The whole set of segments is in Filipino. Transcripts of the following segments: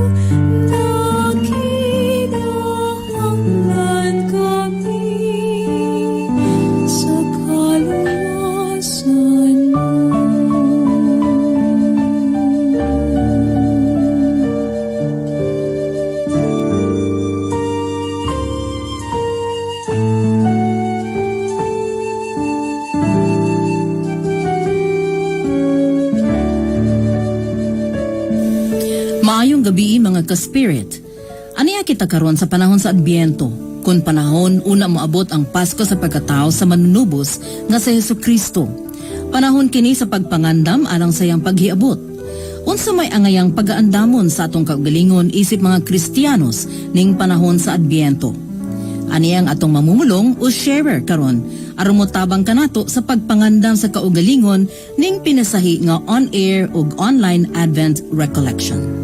Nakinahanglan kami sa kaluwasan mo. Maayong gabi mga ka-spirit. Aniya kita karon sa panahon sa Adbyento, kung panahon una moabot ang Pasko sa pagkatao sa manunubos nga sa Hesukristo. Panahon kini sa pagpangandam alang sayang paghiabot. Unsa may angayang pagaandamon sa atong kaugalingon isip mga Kristiyanos ning panahon sa Adbyento. Aniyang atong mamumulong o sharer karon aron motabang kanato sa pagpangandam sa kaugalingon ning pinasahi nga on-air ug online Advent Recollection.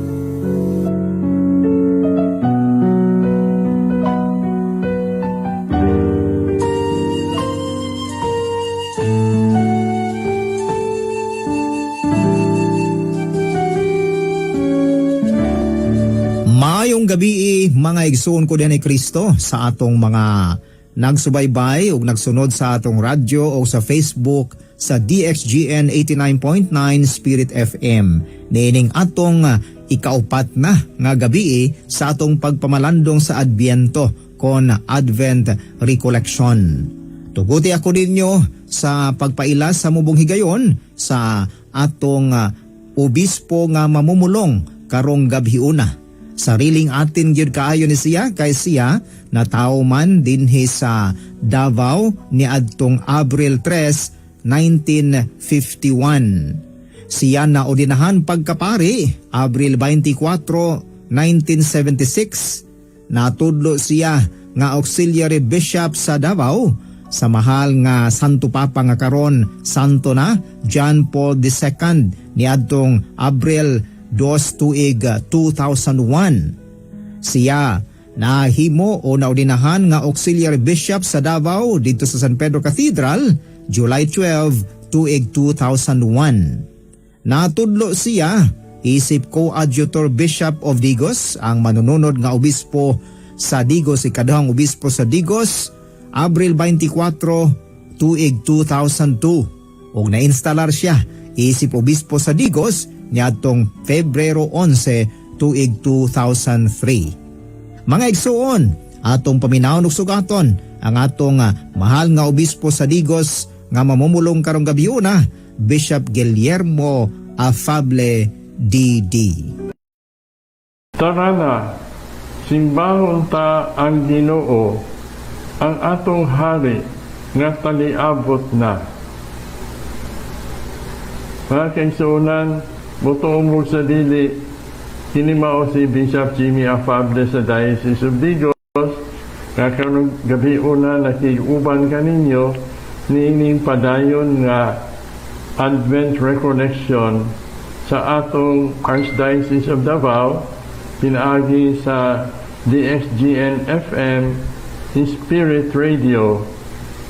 Maayong gabi mga igsoon ko din ni Kristo sa atong mga nagsubaybay ug nagsunod sa atong radyo o sa Facebook sa DXGN 89.9 Spirit FM. Nining atong ikaupat na nga gabi sa atong pagpamalandong sa Adbyento kon Advent Recollection. Tuguti ako ninyo sa pagpaila sa mubong higayon sa atong obispo nga mamumulong karong gabhiuna. Sariling atin gyud kaayo ni siya kay siya natawo man dinhi sa Davao ni adtong Abril 3, 1951. Siya na ordinahan pagkapari Abril 24, 1976. Natudlo siya nga auxiliary bishop sa Davao sa mahal nga Santo Papa nga karon santo na John Paul II ni adtong Abril 2 tuig 2001. Siya nahimo o naordinahan nga auxiliary bishop sa Davao dito sa San Pedro Cathedral July 12 tuig 2001. Natudlo siya isip coadjutor bishop of Digos ang manununod nga obispo sa Digos, ikaduhang obispo sa Digos Abril 24 tuig 2002 ug nainstalar siya isip obispo sa Digos niadtong Pebrero 11 tuig 2003. Mga igsuon, atong paminawon ug sugaton ang atong mahal nga obispo sa Digos nga mamumulong karong gabiuna, Bishop Guillermo Afable D.D. Tara na, simbahon ta ang Ginoo, ang atong hari nga taliabot na. Mga kaigsuonan, buto mo sa dili, kinimao si Bishop Jimmy Afable sa Diocese of Digos, nga karong gabi una nakiguban kaninyo, niining padayon nga Advent Recollection sa atong Archdiocese of Davao, pinaagi sa DXGN FM, Spirit Radio,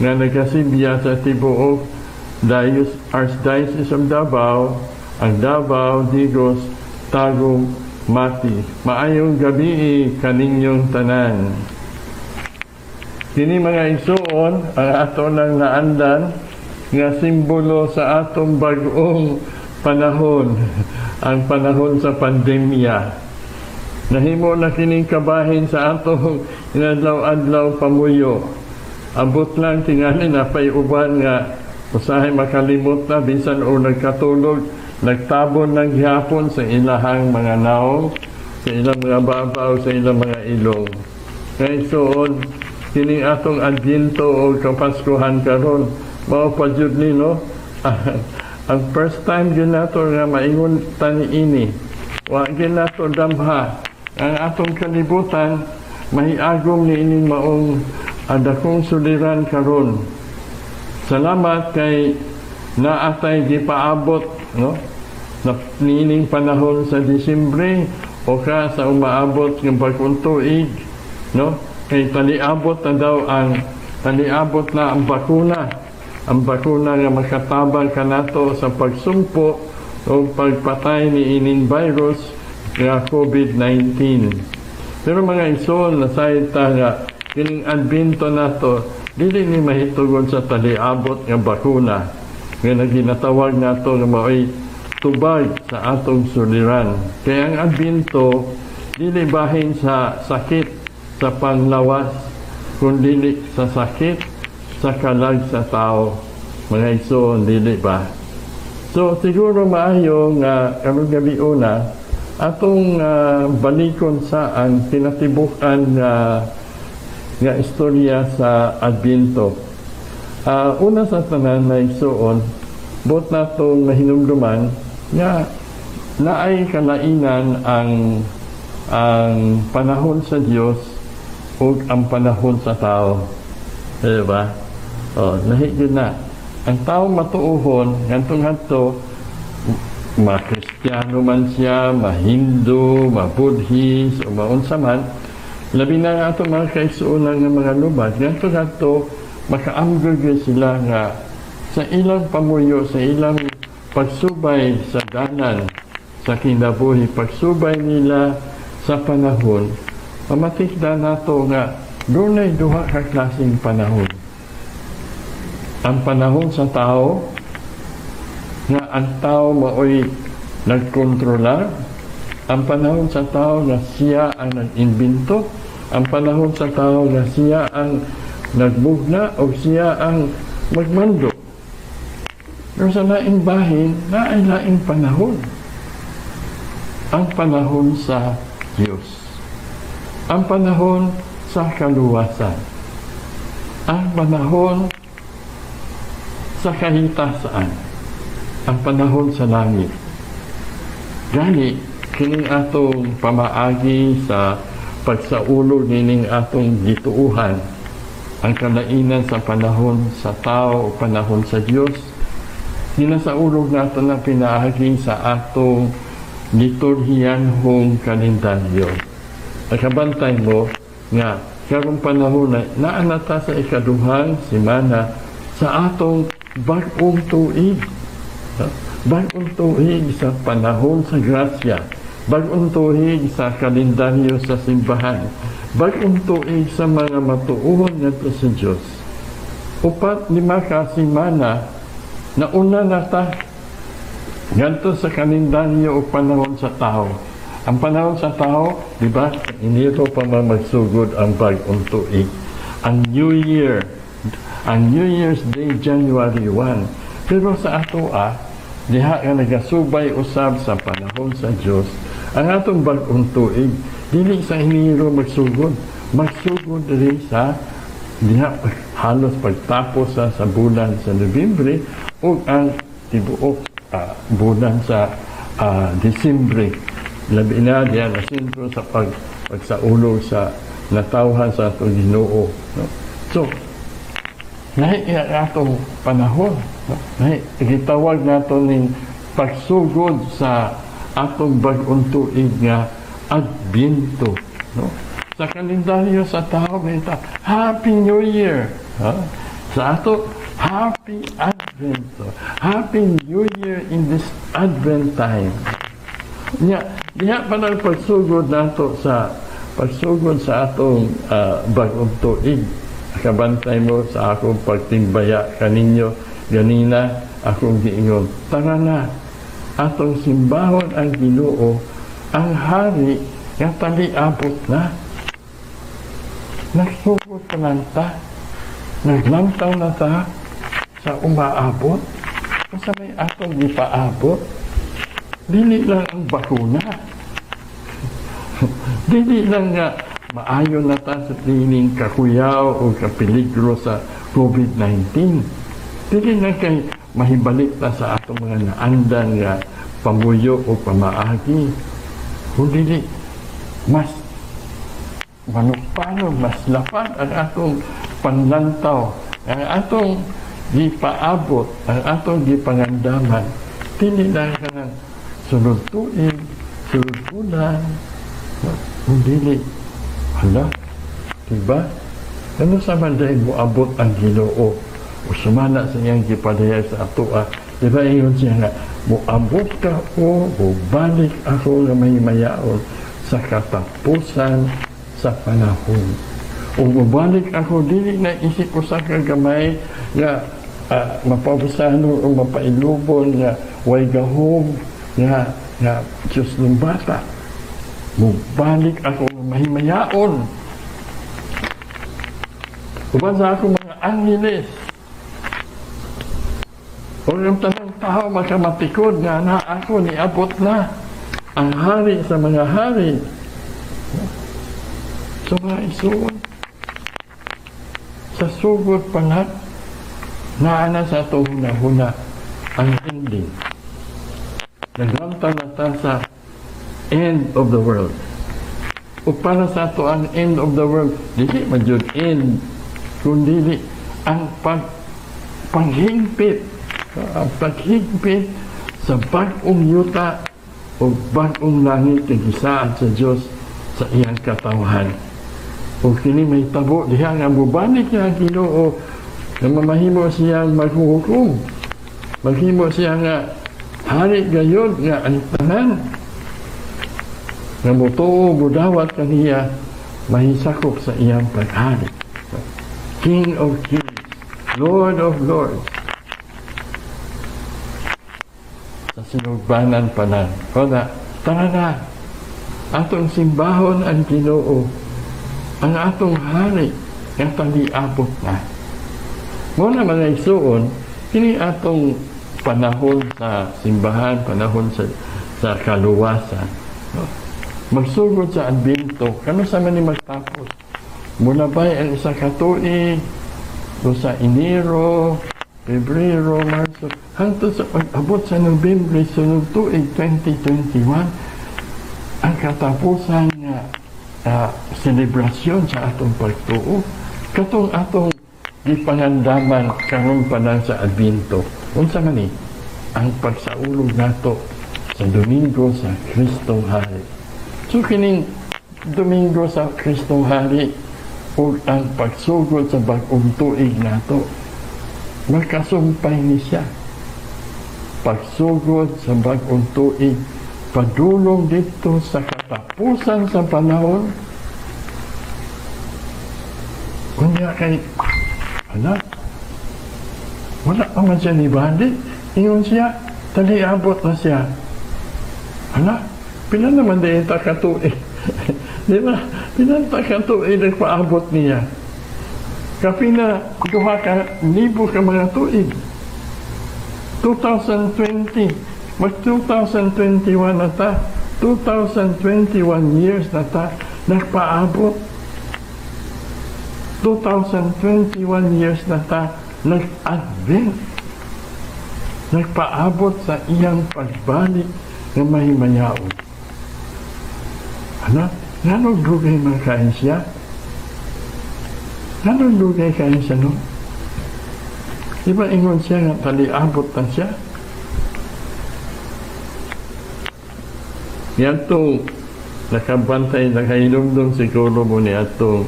nga nagkasibya sa tibuok Archdiocese of Davao, ang Davao, Digos, Tagum, Mati. Maayong gabi kaninyong tanan. Kini mga igsoon, ang ato nang naandan nga simbolo sa atong bag-ong panahon, ang panahon sa pandemya. Nahimo na kining kabahin sa atong inadlaw-adlaw pamuyo. Abot lang tingali na pay uban nga usahay makalimot na bisan o nagkatulog, nagtabon ng gihapon sa ilahang mga naong, sa ilang mga babaw, sa ilang mga ilong. Kaya soon, kining atong Adbyento o Kapaskuhan karon, mao pa jud ni no. Ang first time gyud nato nga maingon tani ini. Wa gyud nato damha ang atong kalibutan mahiagom ni ining maong adakong suliran karon. Salamat kay naatay gipaabot no na nining panahon sa Disyembre o ka sa umaabot ng bagong tuig no kay taliabot na daw ang bakuna nga makatabang kanato sa pagsumpo o pagpatay ni ining virus nga COVID-19. Pero mga ison, nasayta nga, kining adbento nato, dili ni mahitugon sa taliabot nga bakuna, nga naginatawag nato nga mao'y tubag sa atong suliran. Kaya ang adbento, dili bahin sa sakit, sa panglawas, kundi sa sakit, sa kalag sa tao. Mga ison, dili ba? So, siguro maayo nga karong gabi una, atong balikon sa ang tinatibukan nga istorya sa Adbento. Una sa tanan na isuon, bot natong mahinumduman nga naay kalainan ang panahon sa Dios o ang panahon sa tao. Diba? Nahigid na. Ang tao matuuhon, ngantong-nganto, ma-Kristiyano man siya, ma-Hindu, ma-Buddhist, o maunsa man, labi na nga ito mga kaisuunan ng mga lubad, ngantong-nganto, makaamgagay sila nga sa ilang pamuyo, sa ilang pagsubay sa danan, sa kinabuhi, pagsubay nila sa panahon, pamatikda nato nga doon ay duha ka klaseng panahon. Ang panahon sa tao, nga ang tao mao'y nagkontrola, ang panahon sa tao na siya ang nag-imbento, ang panahon sa tao na siya ang nagbugna o siya ang magmando. Pero sa laing bahin, naay laing panahon. Ang panahon sa Diyos. Ang panahon sa kaluwasan. Ang panahon sa kahitasaan. Ang panahon sa langit. Gani, kining atong pamaagi sa pagsaulog nining atong gituuhan, ang kalainan sa panahon sa tao o panahon sa Diyos, ginasaulog nato na pinaagi sa atong liturhiyanhong kalendaryo. Nakabantay mo nga karong panahon na naanata sa ikaduhang semana sa atong bagong tuig. Bagong tuig sa panahon sa grasya. Bagong tuig sa kalendaryo sa simbahan. Bagong tuig sa mga matuuhan nato sa Diyos. 4-5 ka semana na una na ta ganito sa kalendaryo o panahon sa tao. Ang panahon sa tao, di ba, inito pa magsugod ang bagong tuig. Ang New Year, ang New Year's Day, January 1. Pero sa ato diha nga nagasubay usab sa panahon sa Dios, ang atong bag-ong tuig dili sa Enero magsugod diri sa diha halos pagtapos sa bulan sa Nobyembre ug ang tibuok bulan sa Disyembre. Labi na diyan na sentro sa pagsaulog sa natawhan sa atong Ginoo, no? So nahi atong panahon, no? Gitawag nato ning pagsugod sa atong bag-ong tuig nga Adbento, no? Sa kalendaryo sa tao bita Happy New Year, ha? Sa ato Happy Advento, Happy New Year in this Advent time. Diha pa lang pagsugod nato sa atong bag-ong tuig. Kabantay mo sa akong pagtimbaya kaninyo ganina akong giingon, tara na atong simbahon ang Ginoo, ang hari nga taliabot na. Nagsugod pa lang ta, naglantaw na ta sa umaabot, sa may atong gipaabot. Dili lang ang bakuna, dili lang nga maayo na ta sa tining kakuyaw o kapeligro sa COVID-19. Dili lang kay mahibalik ta sa atong mga naandan nga pamuyo o pamaagi. Kung dili, mas manupano, mas lapad ang atong panlantaw, ang atong gipaabot, ang atong gipangandaman. Dili lang ka ng sunod tuig, sunod bulan, kung dili, hala, diba? Ano sa manday mo abot ang Ginoo o sumana sa iyang gipadaya sa atua? Diba, iyon siya nga, Muabot ka o balik ako nga may mayaon sa katapusan sa panahon. O mubalik ako, dili na isip ko sa kagamay nga mapabusano o mapailubon nga way gahom nga Diyos ng bata. Mubalik ako nga may mayaon. Uban sa ako mga angeles. O yung tanang tao makamatikod nga na ako niabot na ang hari sa mga hari. So mga isuon, sa sugod pa nga, naana sa ito huna-huna ang ending. Naglamta na ta sa end of the world. O para sa ito ang end of the world, dili madyod end, kundi ang paghingpit, ang paghingpit sa bagong yuta o bagong langit na gisaan sa Diyos sa iyang katawan. O kini may tabo diha nga mubalik niya ang Ginoo na mamahimo siyang maghuhukom. Maghimo siya nga hari gayod nga ang tanan nga mutuo mudawat kaniya mahisakop sa iyang paghari. King of Kings, Lord of Lords. Sa sinugbanan pa na. O na, tara na. Atong simbahon ang Ginoo. Ang atong hari nga taliabot na. Muna mga isuon, kini atong panahon sa simbahan, panahon sa kaluwasan. No? Magsugod sa Adbento, kano sa man ni magtapos? Muna ba ang isa katuig, do sa Enero, Pebrero, Marso, hangtod sa pag-abot sa Nobyembre, sunod tuig 2021, ang katapusan nga selebrasyon sa atong pagtuo, katong atong gipangandaman karon pa lang sa Adbento. Unsa man ni ang pagsaulog nato sa Domingo sa Kristong Hari. So kining Domingo sa Kristong Hari o ang pagsugod sa bag-ong tuig nato, magkasumpay ni siya. Pagsugod sa bag-ong tuig, padulong dito sa katapusan sa panahon. Kunya kay wala pa man siya ni Bandi. Ingon siya, taliabot na siya. Pilan naman din takatuig. Di ba? Pilan takatuig nagpaabot niya. Kapina, duha ka, libo ka mga tuig. 2020, mag 2021 na ta, 2021 years na ta, nagpaabot. 2021 years na ta, nag-advent. Nagpaabot sa iyang pagbalik ng mahimayaon. Nanong dugay mga kain siya? Nanong dugay kain siya, no? Diba ingon siya nga taliabot na siya? Yan itong nakabantay, nakailumdum siguro mo ni atong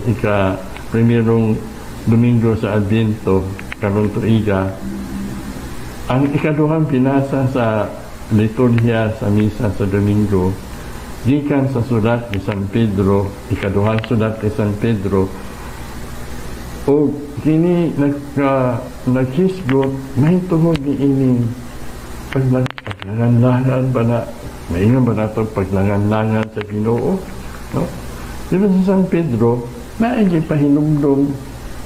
primerong Domingo sa Advento, karong tuiga. Ang ikaduhang pinasa sa liturhiya sa misa sa Domingo, gikan sa sulat ni San Pedro, ikaduhang sulat ni San Pedro, o kini nagkisgot, may tuhod ni ining paglangan-langan ba na, maingon ba na ito paglangan-langan sa Ginoo? No? Diba sa San Pedro, maigi pahinumdum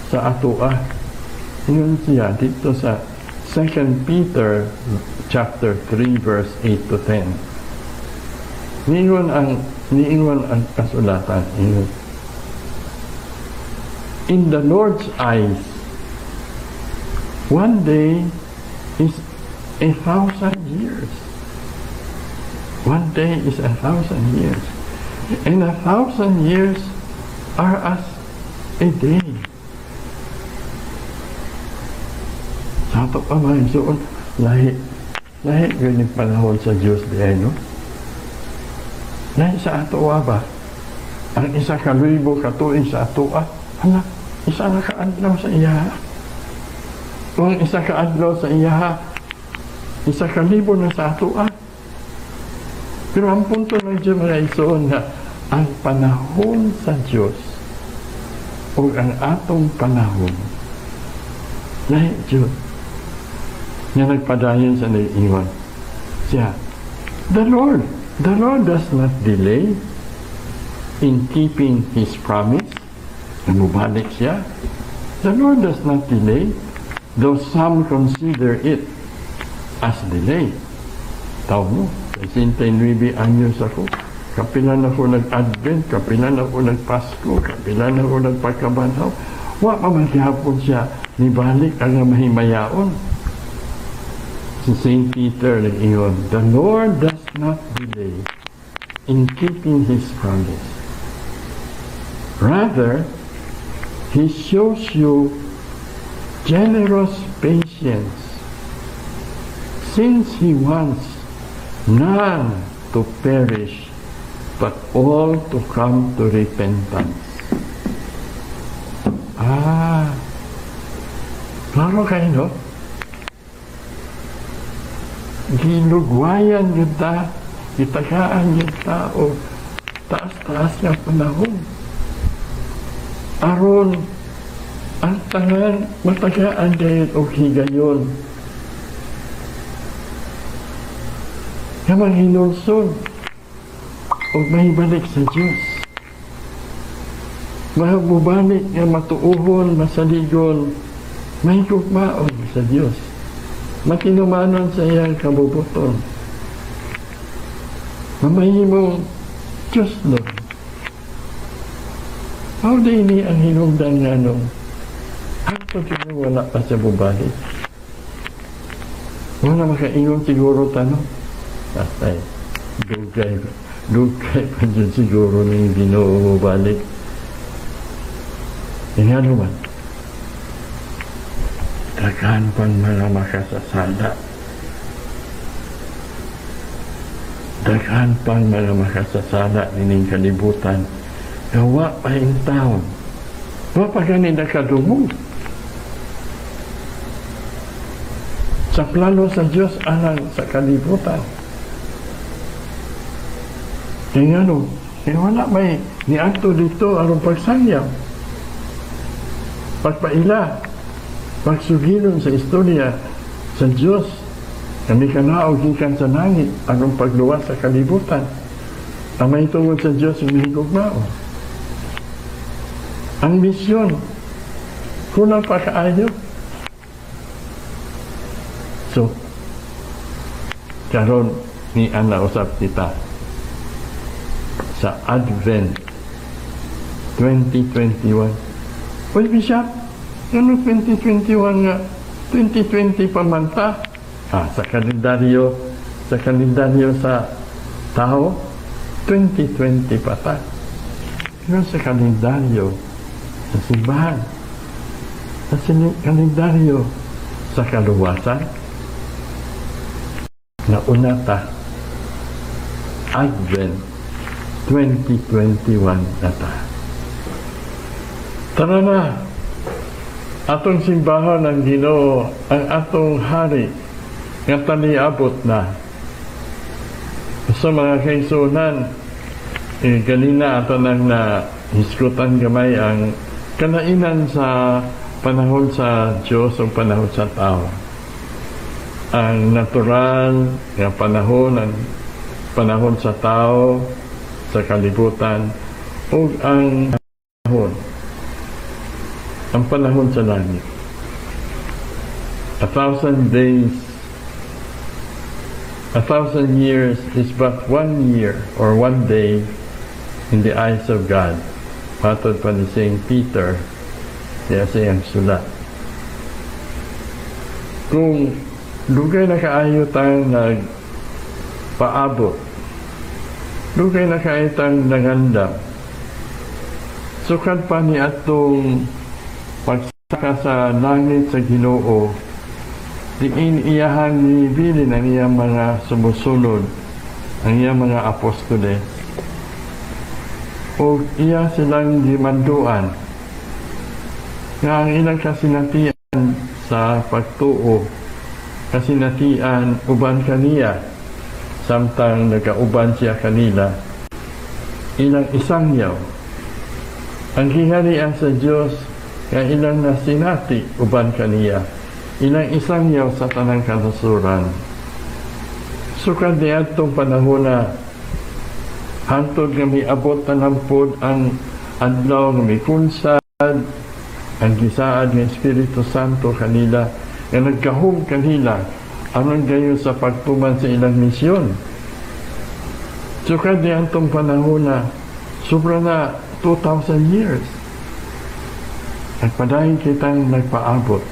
sa atoa. Yun siya dito sa 2 Peter chapter 3 verse 8 to 10. Niingon ang kasulatan. In the Lord's eyes, one day is 1,000 years. One day is 1,000 years. And 1,000 years are as a day. Sa ito pa mga isuon, lahi ganyan panahon sa Diyos diay, no? Lahi sa atoa ba? Ang isa kaluibo katuig sa atoa, isa na kaadlaw sa iyaha. O ang isa kaadlaw sa iyaha, 1,000 na sa ato Pero ang punto ng Diyos mga igsoon nga ang panahon sa Diyos o ang atong panahon lahi Diyos nga nagpadayon sa nag-iwan siya. The Lord does not delay in keeping His promise. Namubalik siya. The Lord does not delay, though some consider it as delay. Tao mo, 69 anyos ako. Kapilan ako nag-Advent, kapilan ako nag-Pasko, kapilan ako nagpagkabanhaw. Wa pa man gihapon siya nibalik ang mahimayaon. Si St. Peter nag-iyon, the Lord does not delay in keeping His promise. Rather, He shows you generous patience, since He wants none to perish, but all to come to repentance. Klaro kayo, no? Ginugwayan yun ta, itagaan yun ta, o taas-taas ng panahon. Aron, ang tangan, matagaan dahil o higayon. Kamang hinulson, o mahibalik sa Diyos. Mahubalik nga matuuhon, masaligon, mahigugmaon sa Diyos. Matinumanon sa iyang kabubuton. Mamahimong Diyos Lord. How di ini ang hinungdan nga nung ako dito wala pa sa bubalik. Wala makaingon siguro tanong. Patay. Dugay pa dyan siguro ng Ginoo balik. Nga naman. Daghan pang mga makasasala. Daghan pang mga makasasala nining kalibutan. Gawa pa yung taon. Wa pa gani nakadumog. Sa plano sa Diyos alang sa kalibutan. Kaya nga wala may niadto dito arong pagsayang. Pagpaila, pagsugilon sa istorya sa Diyos, kami kanaog gikan sa langit, arong pagluwas sa kalibutan. Ang may tungod sa Diyos yung higugmao. Ang misyon, kulang pa kaayo. So, karon ni ana usap kita sa Advent 2021. Well, Bishop, ano 2021 nga? 2020 pa man ta. Sa kalendaryo sa tao, 2020 pa ta. Pero sa kalendaryo sa simbahan, sa kalendaryo sa kaluwasan, nauna ta Advent 2021 na ta. Tara na, atong simbahan ng Ginoo, ang atong hari nga taniabot na. Sa mga kaisunan, ganina ato nang na hiskutan gamay ang kanainan sa panahon sa Diyos o panahon sa tao. Ang natural nga panahon, ang panahon sa tao, sa kalibutan, o ang panahon sa langit. 1,000 days, 1,000 years is but 1 year or 1 day in the eyes of God. Patod pa ni St. Peter, kaya siyang sulat. Kung dugay na kaayo tayong nagpaabot, dugay na kaayo tayong naganda, sukad pa ni atong pagsaka sa langit sa Ginoo, diin iyahan ni bilin ang iyang mga sumusunod, ang iyang mga apostoles, o iya silang dimanduan nga ang ilang kasinatian sa pagtuo kasinatian uban kaniya samtang nagauban siya kanila ilang isangyaw ang giharian sa Dios nga ilang nasinati uban kaniya ilang isangyaw sa tanang kanasuran. Sukad niadtong panahon na hantod nga miabot na lampod ang adlaw nga mikunsad ang gisaad ng Espiritu Santo kanila nga nagkahum kanila aron gayon sa pagtuman sa ilang misyon. Sukad niadtong panahon na sobra na 2,000 years. Nagpadayon kitang nagpaabot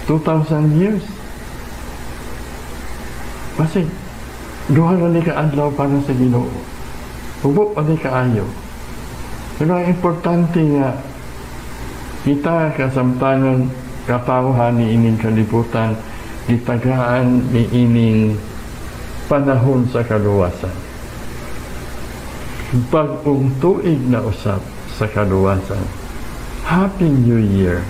2,000 years. Kasi duha na ni kaadlaw para sa Ginoo. Hubo pa ni kaayo. Pero ang importante nga kita kasamtangan katawhan ni ining kalibutan gitagaan ni ining panahon sa kaluwasan. Bagong tuig na usap sa kaluwasan. Happy New Year!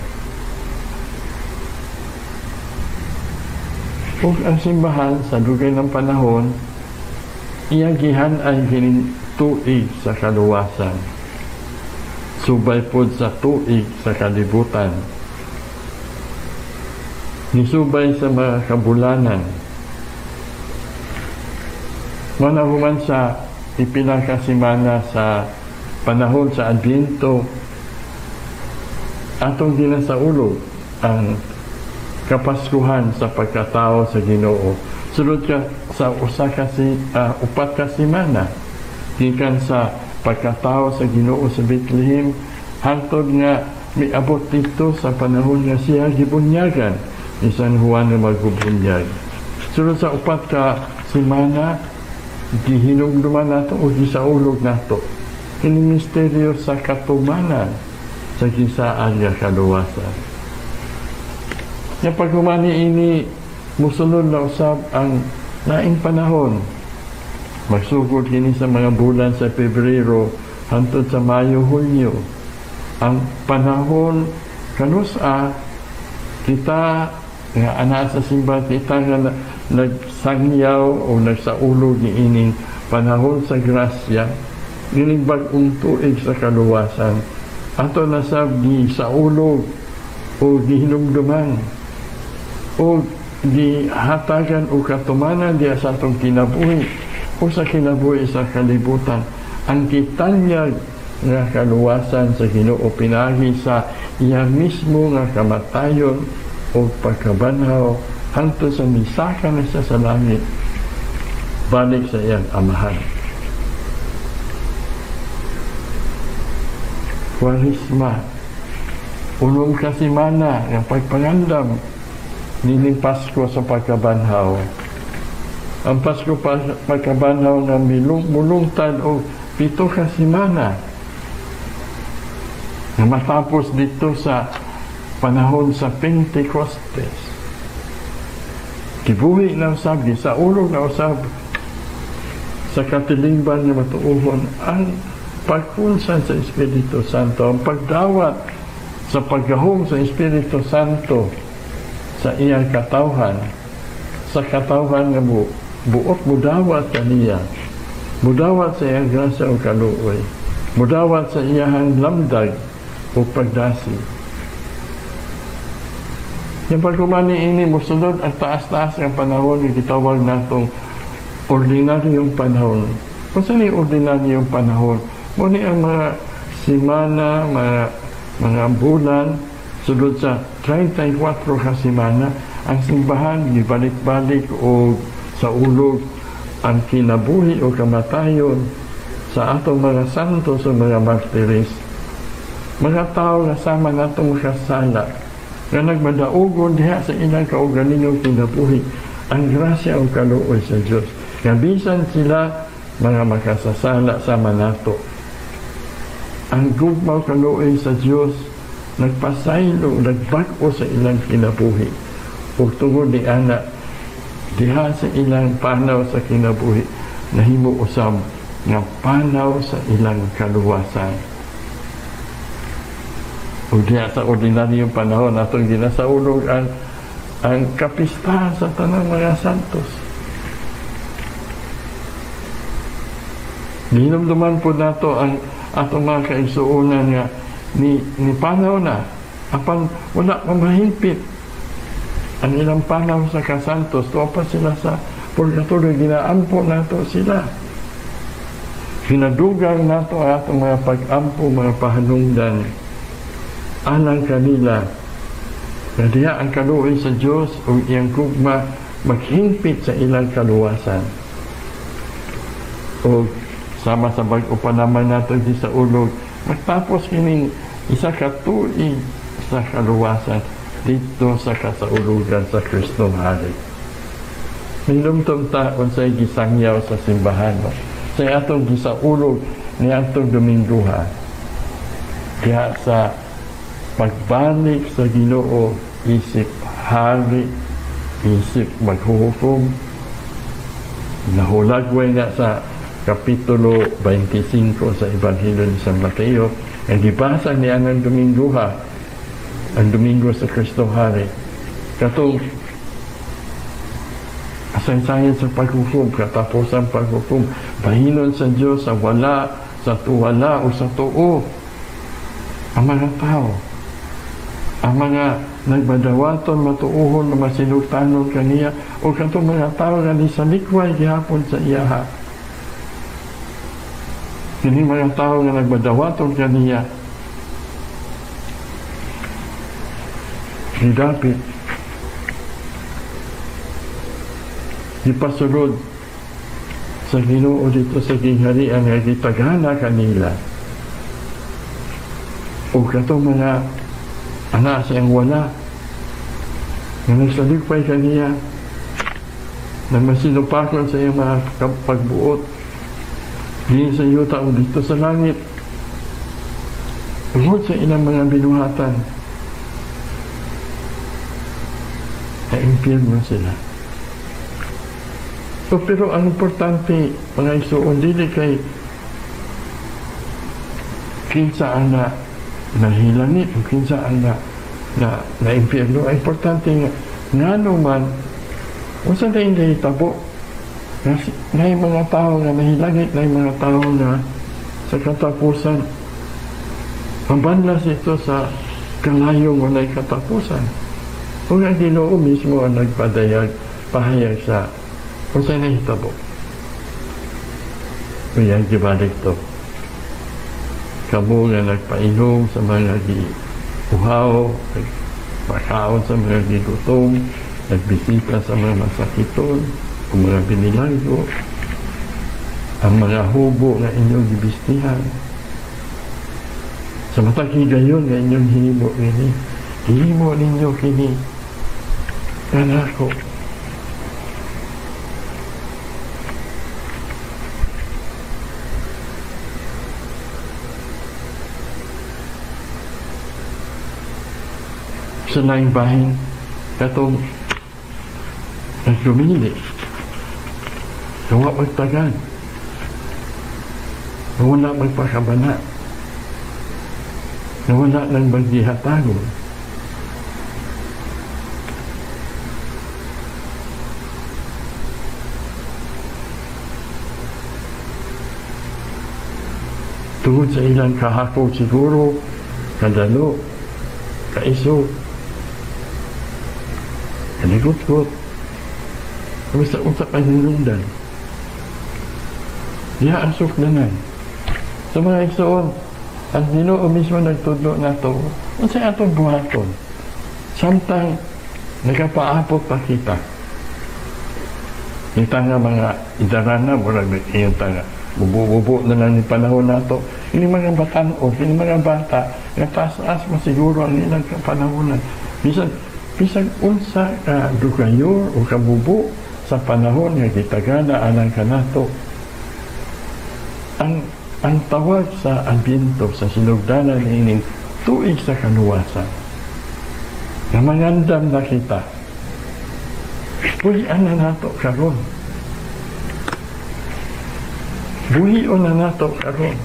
Ug ang simbahan sa dugay ng panahon iyagihan ay kining tuig sa kaluwasan. Subay pod sa tuig sa kalibutan. Nisubay sa mga kabulanan. Manahuman sa ipinakasimana sa panahon sa Advento atong ginasaulog ang kapaskuhan sa pagkatao sa Ginoo. Sulod ka sa upat ka semana gikan sa pagkatao sa Ginoo sa Bethlehem hangtod nga miabot dito sa panahon nga siya gibunyagan ni San Juan nga magbubunyag. Sulod sa upat ka semana gihinumduman nato o gisaulog nato kini misteryo sa katumanan sa gisaan nga kaluwasan. Nga paghumani ini musunod na usab ang laing panahon. Magsugod kini sa mga bulan sa Pebrero hangtod sa Mayo, Hulyo. Ang panahon kanusa kita nga ana sa simbahan kita nga nagsangyaw o nagsaulog ni ining panahon sa grasya ining bag-ong tuig sa kaluwasan ato nasab di saulog o gihinumduman o gihatagan o katumanan diya sa atong kinabuhi o sa kinabuhi sa kalibutan ang kitanyag nga kaluwasan sa Ginoo pinagi sa iya mismo nga kamatayon o pagkabanhaw hangtod sa misaka na siya sa langit balik sa iyang amahan. Kwaresma unong kasimana nga pagpangandam nining Pasko sa pagkabanhaw. Ang Pasko pagkabanhaw nga mulungtad o 7 ka semana na matapos dito sa panahon sa Pentecostes. Kibuhi na usab, gisaulog na usab sa katilingban nga matuuhon ang pagkunsan sa Espiritu Santo, ang pagdawat sa paggahom sa Espiritu Santo sa iyang katawhan, sa katawhan nga buot mudawat kaniya, mudawat sa iyang grasya o kaluoy, mudawat sa iyang lamdag o pagdasi. Yung pagkumani ini musunod ang taas-taas ng panahon yung gitawag natong ordinaryong panahon. Kung saan yung ordinaryong panahon? Muna ang mga simana, mga bulan, sulod sa 34 ka semana, ang simbahan gibalik-balik o sa ulog ang kinabuhi o kamatayon sa atong mga santo sa mga martiris. Mga tao na sama natong kasala nga nagmadaugon diha sa ilang kaugalingong kinabuhi ang grasya o kaluoy sa Dios. Nga bisan sila mga makasasala sama nato. Ang gugmaw kaluoy sa Dios nagpasaylo, nagbag-o sa ilang kinabuhi. Ug tungod ni ana diha sa ilang panaw sa kinabuhi nahimo usab nga panaw sa ilang kaluwasan. Ug diha sa ordinaryong panahon atong ginasaulog ang ang kapistahan sa tanang mga santos. Dinumduman po nato ang atong mga kaigsuunan nga ni panaw na apan wala mamahimpit ang ilang panaw sa kasantos, tuwa pa sila sa purgatorio, ginaampo nato sila. Pinadugang nato ang atong mga pag-ampo, mga pahanungdan alang kanila na diya ang kaluoy sa Diyos o iyang gugma maghimpit sa ilang kaluwasan. O sama sa bag-o pa naman nato di sa ulog, magtapos kining isa ka tuig sa kaluwasan dito sa kasaulugan sa Kristong Hari. Nilumtong taon sa gisangyaw sa simbahan, sa atong gisaulog ni atong Dominguha. Kaya sa pagbalik sa Ginoo, isip hari, isip maghuhukom. Nahulagway nga sa Kapitulo 25 sa Ebanghelyo ni San Mateo, ang gibasa niya ng Dominguha, ang Domingo sa Kristong Hari. Katong asaysayan sa paghukom, katapusan paghukom, bahinon sa Diyos sa wala, sa tuwala o sa tuo. Ang mga tao, ang mga nagbadawaton, matuuhon, na masinugtanon kaniya, o katong mga tao na ni sa likway gihapon sa iyaha. Kini mga tao na nagbadawaton kaniya, hidapit, ipasulod sa Ginoo dito sa gingharian nga gitagana kanila. O katong mga anak siyang wala na nagsalipay kaniya, na masinupakon sa iyang mga pagbuot din sa yuta o dito sa langit, tungkol sa ilang mga binuhatan, na impyerno sila. So, pero ang importante, mga isuon, dili kay kinsa ang nahilangit o kinsa ang na impyerno. Ang importante nga naman, kung saan tayo hindi tabo, na yung mga tao na nahilangit, na yung mga tao na sa katapusan, mabanlas ito sa kalayong walay katapusan. Kung ang Ginoo mismo ang nagpadayag, pahayag sa kung saan nahitabo. Kaya gibalik to. Kamo nga nagpainom sa mga uhaw, nagpakaon sa mga gigutom, nagbisita sa mga masakiton, ang mga binilago, ang mga hubo na inyong gibistihan. Sa matang higayon nga inyong hinimo kini, hinimo ninyo kini, kanako. Sa laing bahin, katong nagdumili, gawa magtagan, wala magpakabana, wala nang maghihatagon. Tungod sa ilang kahakog siguro, kadalo, kaiso, kanigot-got, basta utak ang hinundan. Diya ang sukdanan. Sa mga igsoon, ang Ginoo mismo nagtudlo na ito, ang sa atong buhaton. Samtang nagkapaapot pa kita. Yung tanga mga idarana, murag yung tanga, bubo-bubo na lang yung panahon na ito. Yung mga batan-o, yung mga bata, yung taas-taas mo siguro ang nilang panahonan. Bisag unsa ka dugayor o kabubo sa panahon nga gitagana anang kanato. Ang tawag sa Adbyento sa sinugdanan ining tuig sa kaluwasan na mangandam na kita. Buhian na nato karon. Buhion na nato karon.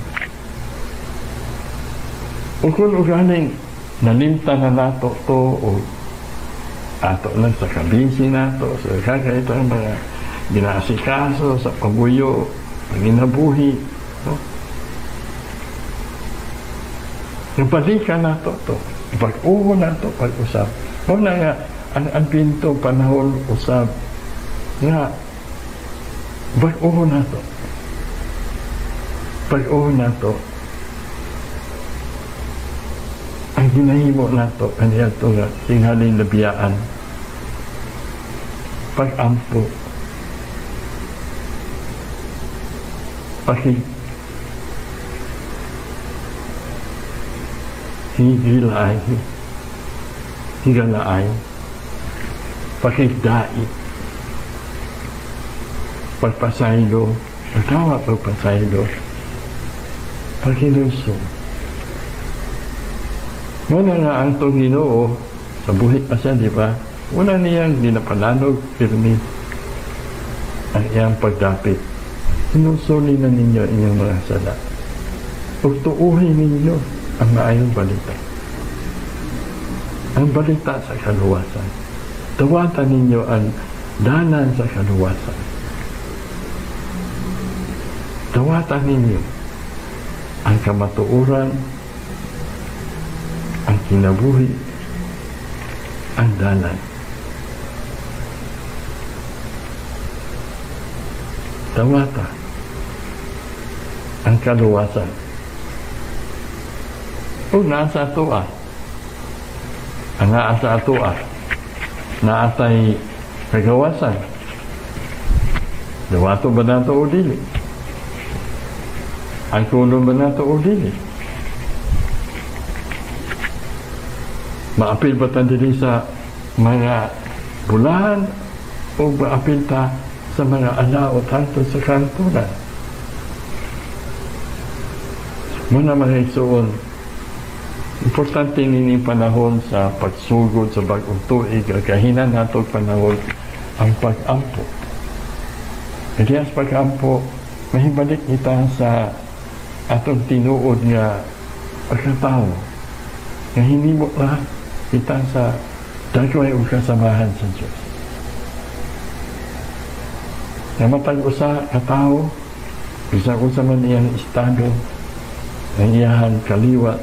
Kung ugaling nalimta na nato to o ato lang sa kabisi nato, sa kakaito ang mga ginasikaso, sa pabuyo, panginabuhi, no? Balikan nato to, pag-uho nato, pag-usap. Muna nga, ang pinto panahon usap, nga, pag-uho nato. Pag-uho nato, ang ginahimo nato kaniya ito nga singhalin na biyaan, pag-ampo, higalaay, pakigdait, pagpasaylo, pagpasaylo, paghinuso. Muna nga ang itong Ginoo, sa buhit pa siya, di ba? Una niyang dinapalanog, pirmi ang iyang pagdapit. Sinusuli na ninyo inyong mga sala. Pagtuuhin ninyo ang maayong balita. Ang balita sa kaluwasan. Tawatan ninyo ang danan sa kaluwasan. Tawatan ninyo ang kamatuuran, ang kinabuhi, ang dalan. Tawata ang kaluwasan. O nasa atua, ang nasa atua, naatay kagawasan. Dawato ba nato o dili? Ang kulong ba nato o dili? Maapil ba tayo dili sa mga bulahan o maapil ta sa mga alaot hangtod sa kantunan? Muna mga igsoon, importante nini panahon sa pagsugod sa bagong tuig, kahinan nato panahon ang pag-ampo. Kaya sa pag-ampo, mahibalik kita sa atong tinuod nga pagkatao, nga hindi mo lang kita sa dagway o kasamahan sa Diyos. Na matag-usa katao, bisag usa man iyang estado, ang iyahan kaliwat,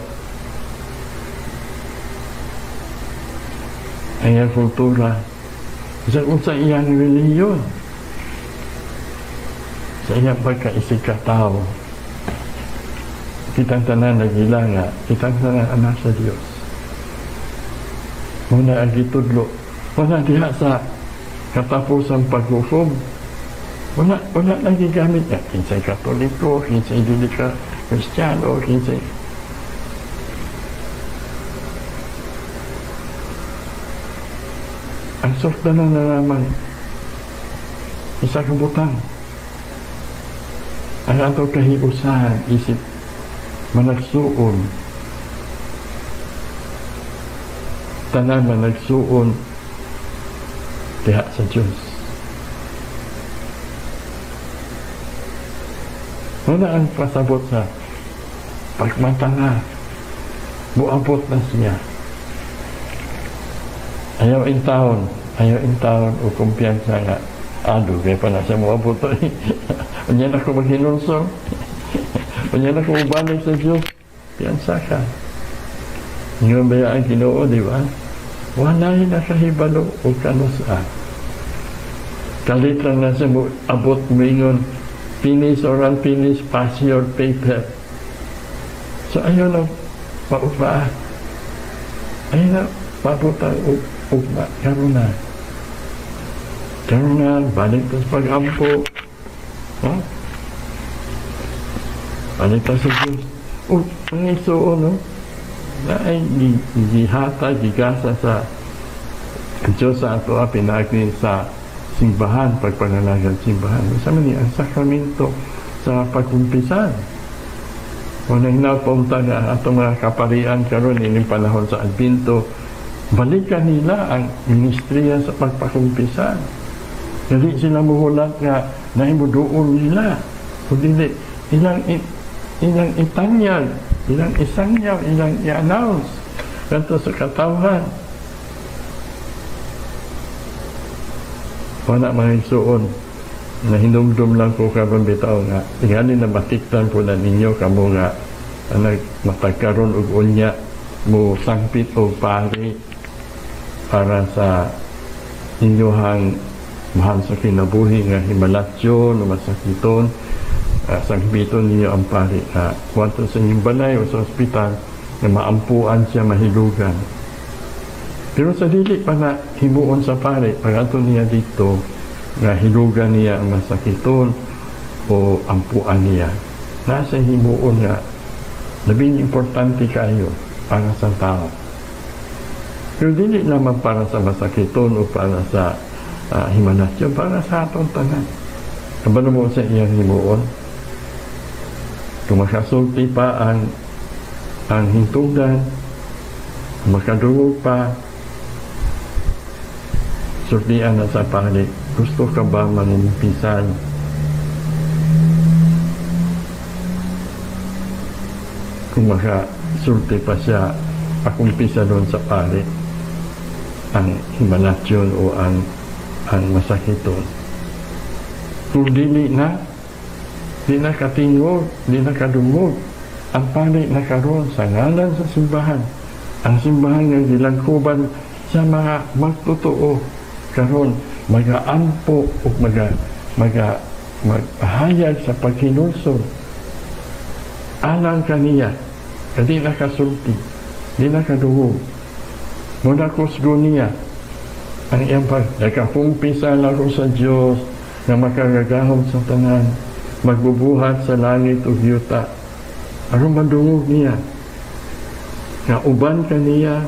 ang iyang kultura, bisag unsa iyang reliyon, sa iyang pagkaisig katao, kitang tanan nagilanga, kitang tanan anak sa Diyos. Muna ang gitudlo, wala diha sa katapusang pag-hukom. Wala lang gigamit niya. Kinsay Katoliko, kinsay dili ka Kristiyano, kinsay... Ang sorta na naman, isa kabutang. Ang atong kahiusahan, isip, managsuon, tanan managsuon diha sa Diyos. Muna ang pasabot sa pagmata na buabot na siya. Ayaw in taon o kumpiyansa nga ado kaya pa na siya buabot ay anyan ako maghinulsong anyan ako ubalik sa Diyos, piyansa ka. Ngayon ba ang Ginoo, di ba? Walay nakahibalo o kanusa. Kalit lang na sa abot mo ingon, finish or unfinished, pass your paper. So ayaw na paupa. Ayaw na pabuta ugma. Karoon na, balik ta sa pag-ampo. No? Balik ta sa Diyos. Ang isuon, no? Na ay gihata, gigasa sa Diyos sa ato pinagin sa simbahan, pagpanalagan simbahan. Sama ni ang sakramento sa pagkumpisan. Kung nagnapunta na atong mga kaparian karon ining panahon sa Advento, balikan nila ang ministriya sa pagpakumpisan. Dili sila muhulat nga naimuduon nila. Kundi ilang itanyag, ilang isangyaw, ilang i-announce kanto sa katawhan. wala mga isuon na hinumdum lang ko karon bitaw nga ingani na matiktan po na ninyo kamo nga matagkaroon og unya mo sangpit o pari para sa inyohang mahal sa kinabuhi nga himalatyon o masakiton sangpiton ninyo ang pari kwanto sa inyong balay o sa ospital na maampuan siya mahilugan. Pero sa dili pa na himuon sa pari pag-ato niya dito nga hilugan niya ang masakiton o ampuan niya. Nasa himuon nga labing importante kayo para sa tao. Pero dili naman para sa masakiton o para sa himalasyon, para sa atong tanan. Kabalo mo sa iyang himuon. Kung makasulti pa ang hintugan, makadungog pa, sultian na sa pari, gusto ka ba manumpisan? Kung makasulti pa siya, pakumpisa doon sa pari, ang himalasyon o ang masakiton. Kung di na katingog, di na kadungog, ang pari na karon sa ngalan sa simbahan. Ang simbahan ng dilangkuban sa mga magtotoo karon mag-aampo o magpahayag sa paghinulsol alang kaniya kadi nakasulti di nakadungog muna kusgo niya ang iyang nakakumpisa laro sa Diyos na makagagahom sa tanan magbubuhat sa langit o yuta aron madungog niya nga uban kaniya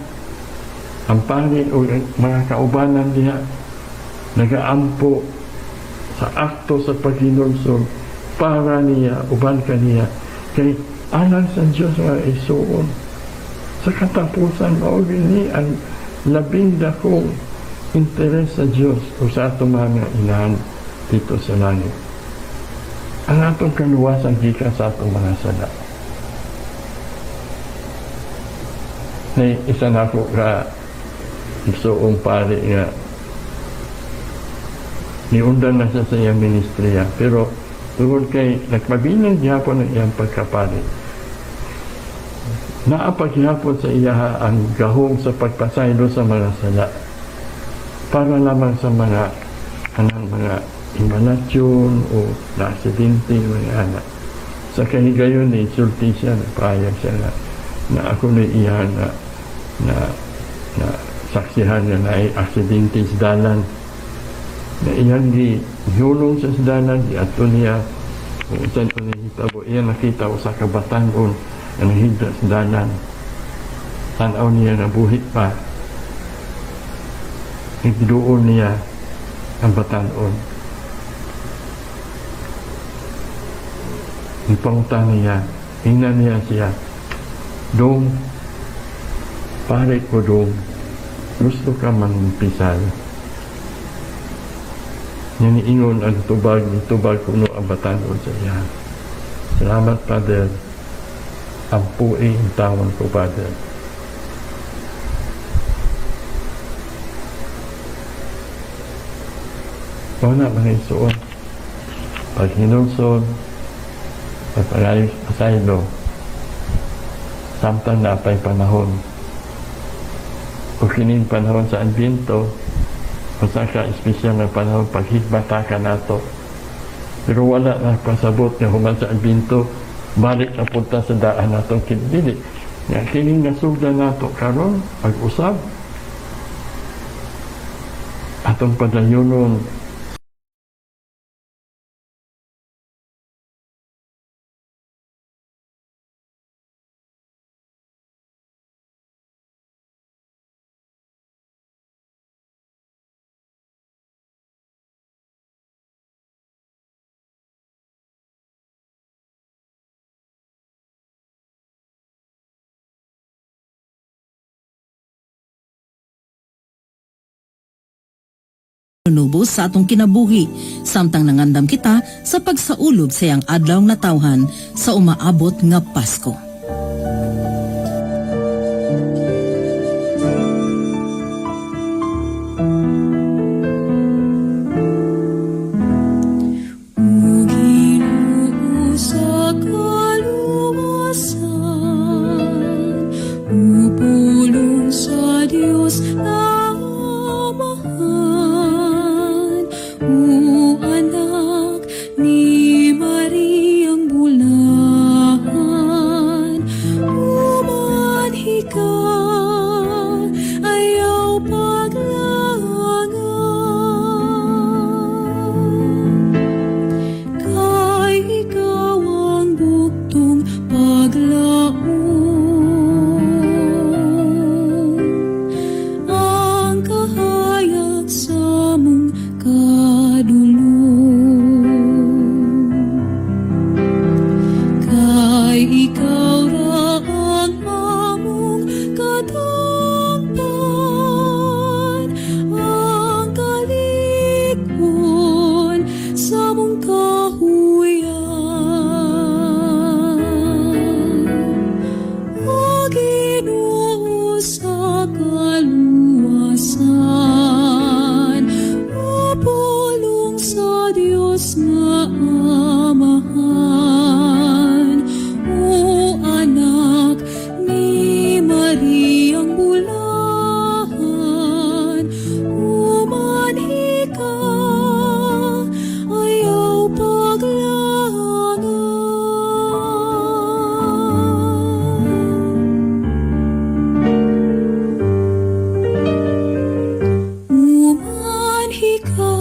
ang pari o mga kaubanan niya nagaampo sa akto sa paghinulsol para niya, uban kaniya kay alang sa Diyos nga isuon sa katapusan maugini ang labing dakong interes sa Diyos o sa atong mga inahan dito sa langit. Ang atong kaluwasan gikan sa atong mga sala. Na isa na ako ka isuong pari nga niundan na siya sa iyang ministriya pero tungkol kay nagpabilang gihapon ang iyang pagkapari naapaghihapon sa iya ang gahong sa pagpasaylo sa mga sala para lamang sa mga imalasyon o na-aksidente mga anak sa kahigayon ni sulti siya nagpahayag siya na ako na iya na saksihan niya na ay aksidente sa dalan na iyan gihulong sa dalan di ato niya kung saan ito nahitabo iyan nakita ko sa kabatanon na nahidra sa dalan tanaw niya na buhit pa nagdoon niya ang batanon ipangutang niya hina niya siya dong pare ko dong gusto ka manumpisal yan ingon ang tubag kuno ang batanon sa iya. Salamat, Father. Ampuin ang tawon ko, Father. Wala mga isuon. Pag hinulsol, pagpagayos pasaylo, samtang napay panahon. O kining panahon sa Adviento, basta ka espesyal na panahon paghigmata ka nato pero wala na pasabot nga human sa Adviento balik na punta sa daan natong kinili nga kining nasugdan nato karon pag-usab atong padayonon nubos sa atong kinabuhi samtang nangandam kita sa pagsaulob sa iyang adlaw nga tawhan sa umaabot nga Pasko. na amahan, o anak ni Mariang Bulahan, umanhi ka, ayaw paglangan. Kay ikaw ang buktong paglaong, ang kahayag sa mong kadulong. Kay ikaw ra ang among katampan, ang kalikon sa mong kahuyan. O Ginoo sa kaluwasan, o pulong sa Dios nga Amahan, o anak ni Mariang Bulahan, umanhi ka, ayaw paglangan. Umanhi ka,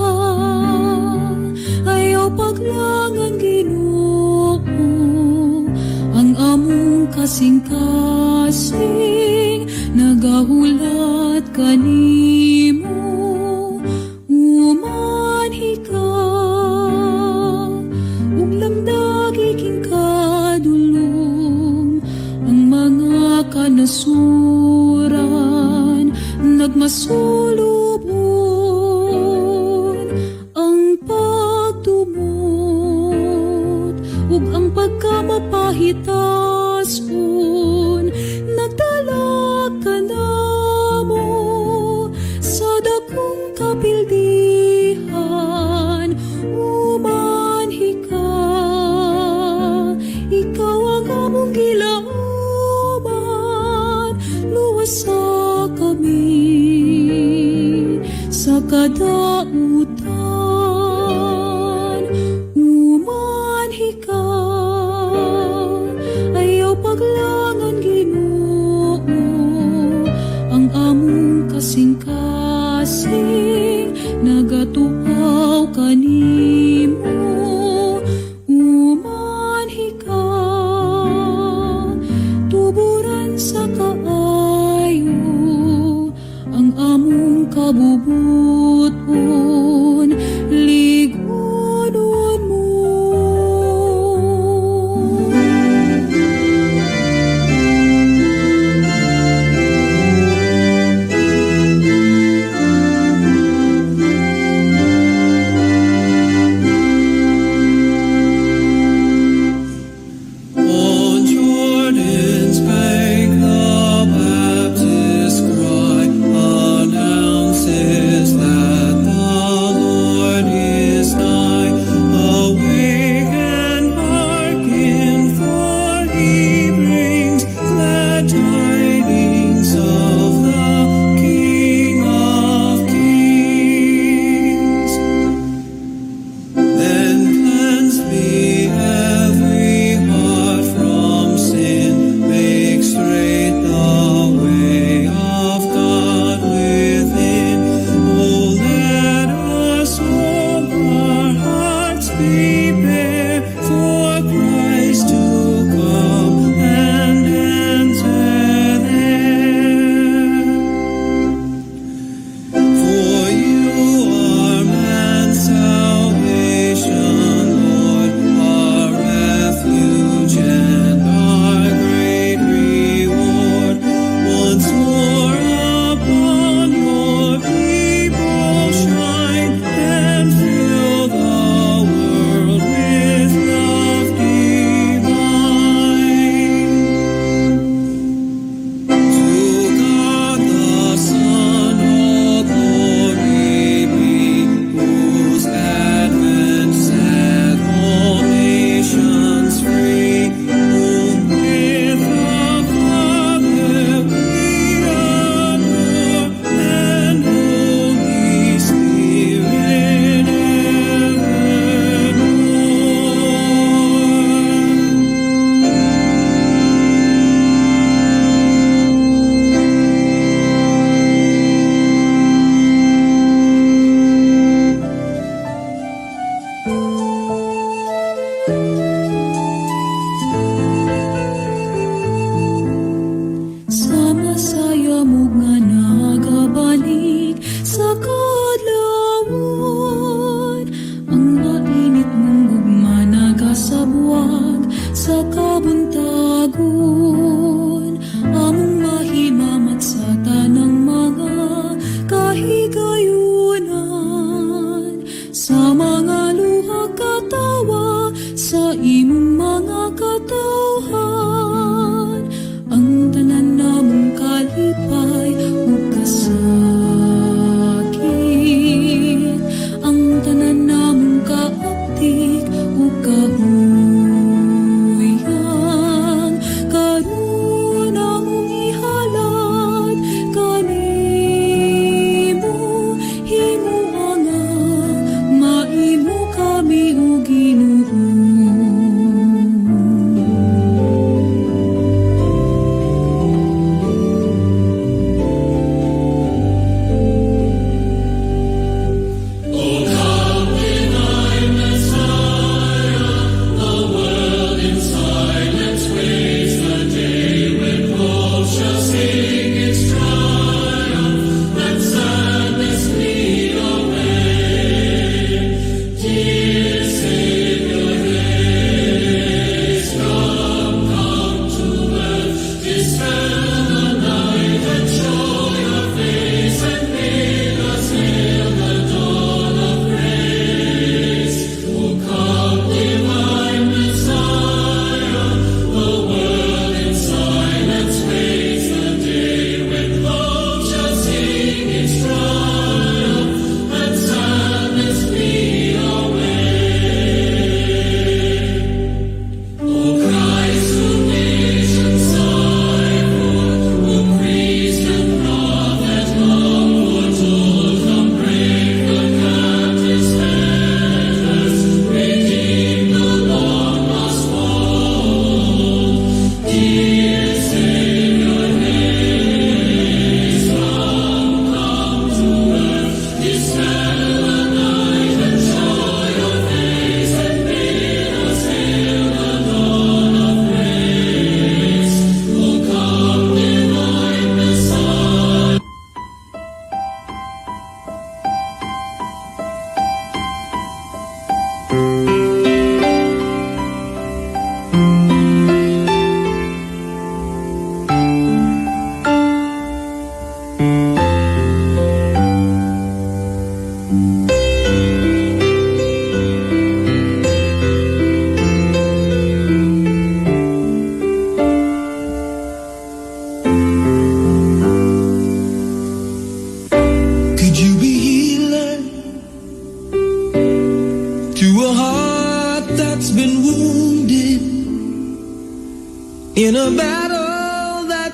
ayaw paglangan, Ginoo, ang among kasing-kasing nagahulat kanimo. Umanhi ka, ug lamdagi king kadulong, ang mga kanasuran nagmasulubon, ang pagtumot ug ang pagkamapahitason, nagdala ka namo sa dakong kapildihan. Umanhi ka, ikaw ang among gilauman, luwasa kami sa kadautan. Umanhi ka, ayaw paglangan, Ginoo, ang among kasing-kasing nagatuaw kanimo. Umanhi ka, tuburan sa kaayo ang among kabubuton,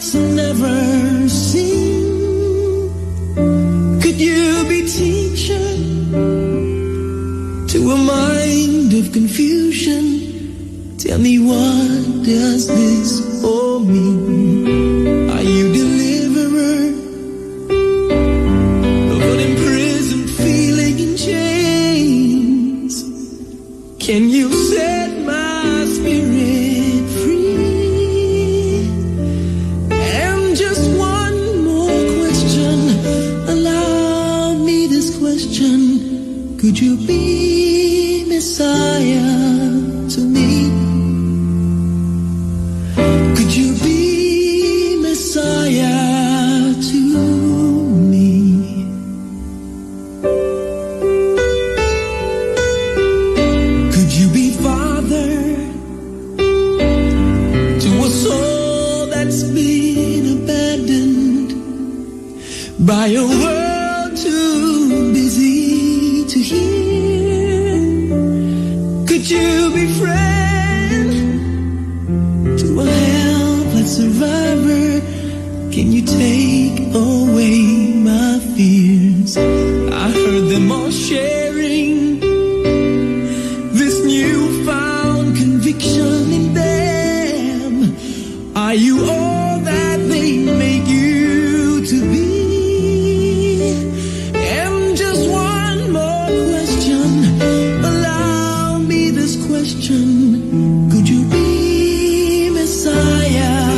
hearts have never seen. Could you be teacher to a mind of confusion? Tell me, what does this all mean? Are you deliverer of an imprisoned feeling in chains? Can you set my spirit free? And just one more question, allow me this question. Could you be Messiah to me? Could you be Messiah to me? Could you be Father to a soul that's been abandoned by a world too busy to hear? Could you be friend to a helpless survivor? Can you take away my fears? I heard them all sharing this newfound conviction in them. Are you all that they make you to be? And just one more question, allow me this question. Could you be Messiah?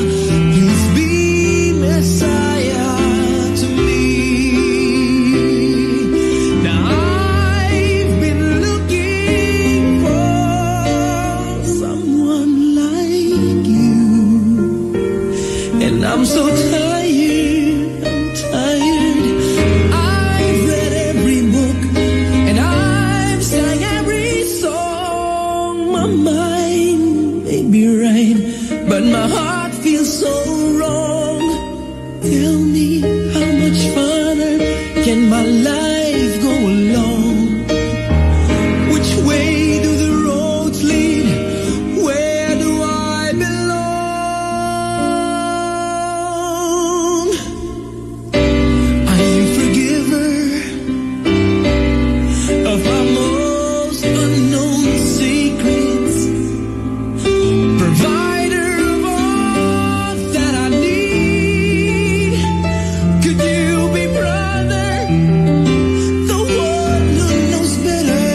Please be Messiah to me. Now I've been looking for someone like you, and I'm so tired, I'm tired. I've read every book and I've sang every song. My mind may be right, but my heart feels so wrong. Tell me, how much further can my life go along? Which way do the roads lead? Where do I belong? Are you forgiver of our most unknown secrets? Provider of all that I need. Could you be brother, the one who knows better?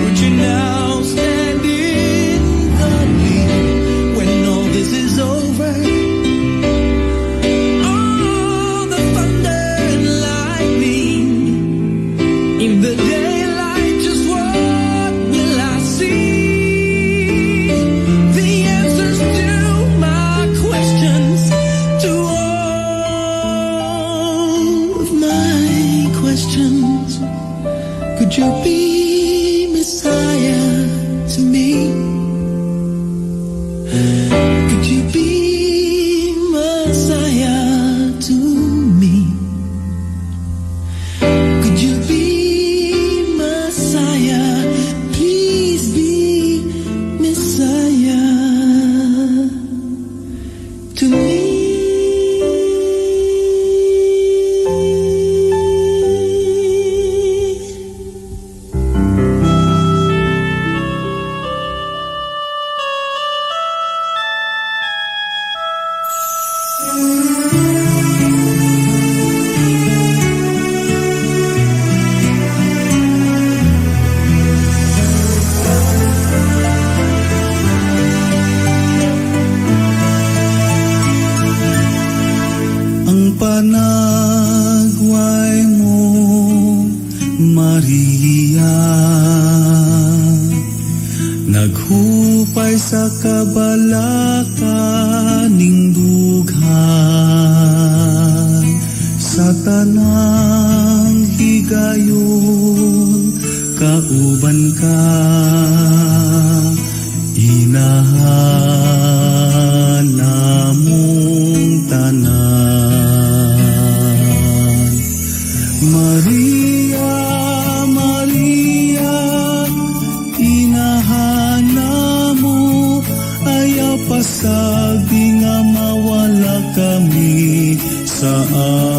Would you now stand in the lead when all this is over? All the thunder and lightning in the daylight, just what will I see? The answers to my questions, to all of my questions. Could you be Messiah to me? Could you be Messiah to me? Could you be Messiah? Please be Messiah to me. Ang panagway mo, Maria, naghupay sa kabalakaning dughan, sa tanang higayon, kauban ka, inahan namong tanan. Maria, Maria, inahana mo, ayaw pasag di nga mawa sa